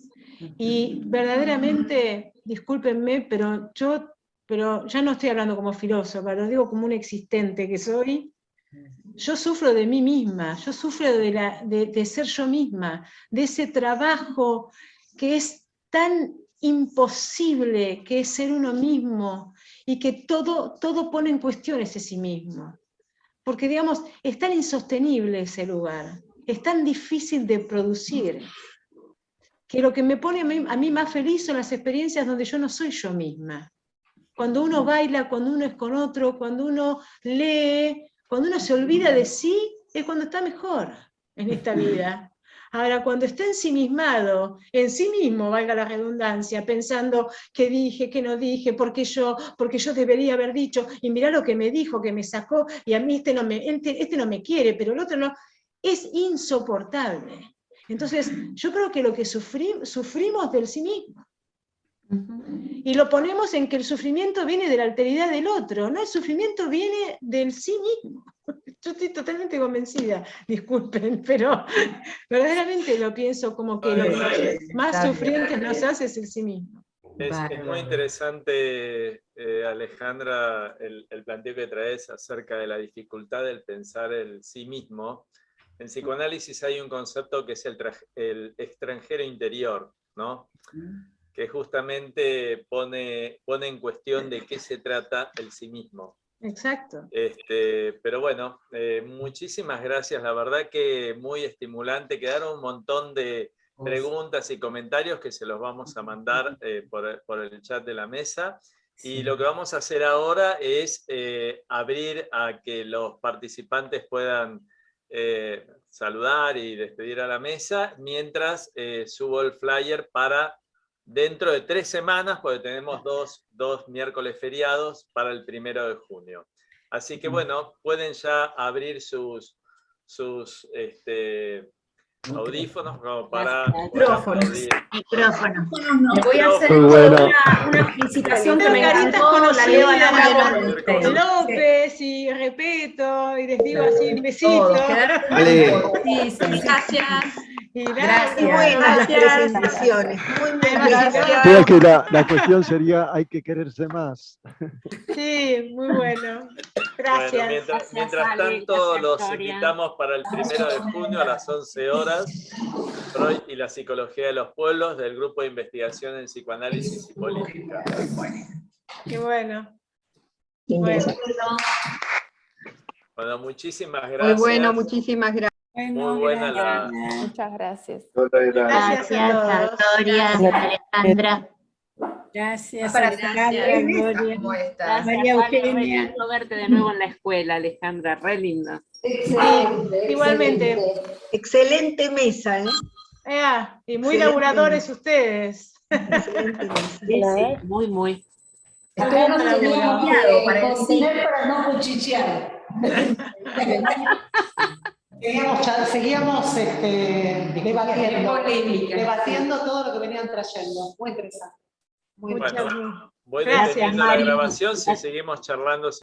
Y verdaderamente, discúlpenme, pero ya no estoy hablando como filósofa, lo digo como un existente que soy. Yo sufro de mí misma, yo sufro de ser yo misma, de ese trabajo que es tan imposible, que es ser uno mismo, y que todo pone en cuestión ese sí mismo. Porque, digamos, es tan insostenible ese lugar, es tan difícil de producir, que lo que me pone a mí más feliz son las experiencias donde yo no soy yo misma. Cuando uno baila, cuando uno es con otro, cuando uno lee, cuando uno se olvida de sí, es cuando está mejor en esta vida. Ahora, cuando está ensimismado, en sí mismo, valga la redundancia, pensando qué dije, qué no dije, porque yo debería haber dicho, y mirá lo que me dijo, que me sacó, y a mí este no me quiere, pero el otro no, es insoportable. Entonces, yo creo que lo que sufrimos del sí mismo. Y lo ponemos en que el sufrimiento viene de la alteridad del otro, no, el sufrimiento viene del sí mismo. Yo estoy totalmente convencida, disculpen, pero verdaderamente lo pienso como que lo que más sufrientes nos hace es el sí mismo. Es muy interesante, Alejandra, el planteo que traes acerca de la dificultad del pensar el sí mismo. En psicoanálisis hay un concepto que es el extranjero interior, ¿no?, que justamente pone en cuestión de qué se trata el sí mismo. Exacto. Pero bueno, muchísimas gracias, la verdad que muy estimulante. Quedaron un montón de preguntas y comentarios que se los vamos a mandar por el chat de la mesa. Y lo que vamos a hacer ahora es abrir a que los participantes puedan saludar y despedir a la mesa, mientras subo el flyer para dentro de 3 semanas, porque tenemos dos miércoles feriados para el 1 de junio. Así que bueno, pueden ya abrir sus audífonos como para Micrófonos. Micrófono. Voy a hacer una felicitación que me encantó, la leo a Laura López y Repeto, y les digo así un besito. Gracias. Y Gracias. muy buenas las presentaciones. Muy gracias. Creo que la cuestión sería, hay que quererse más. Sí, muy bueno. Gracias. Bueno, mientras tanto, los invitamos para el 1 de junio a las 11 horas, Freud y la psicología de los pueblos, del Grupo de Investigación en Psicoanálisis y Política. Qué bueno. Bueno, muchísimas gracias. Muy bueno, muchísimas gracias. Muy buena la... Muchas gracias. Gracias a todos. Gloria, Alejandra. Gracias, Para Alejandra, Gloria. ¿Cómo estás? María Eugenia. Re lindo verte de nuevo en la escuela, Alejandra, re lindo. Excelente, igualmente. Excelente mesa, ¿eh? Y muy laburadores ustedes. Excelente mesa. Sí, sí, muy, muy. Estoy emocionado para el sí. Para no cuchichear. Seguíamos debatiendo todo lo que venían trayendo. Muy interesante. Bueno, voy Gracias, deteniendo la Mari. grabación, si seguimos charlando.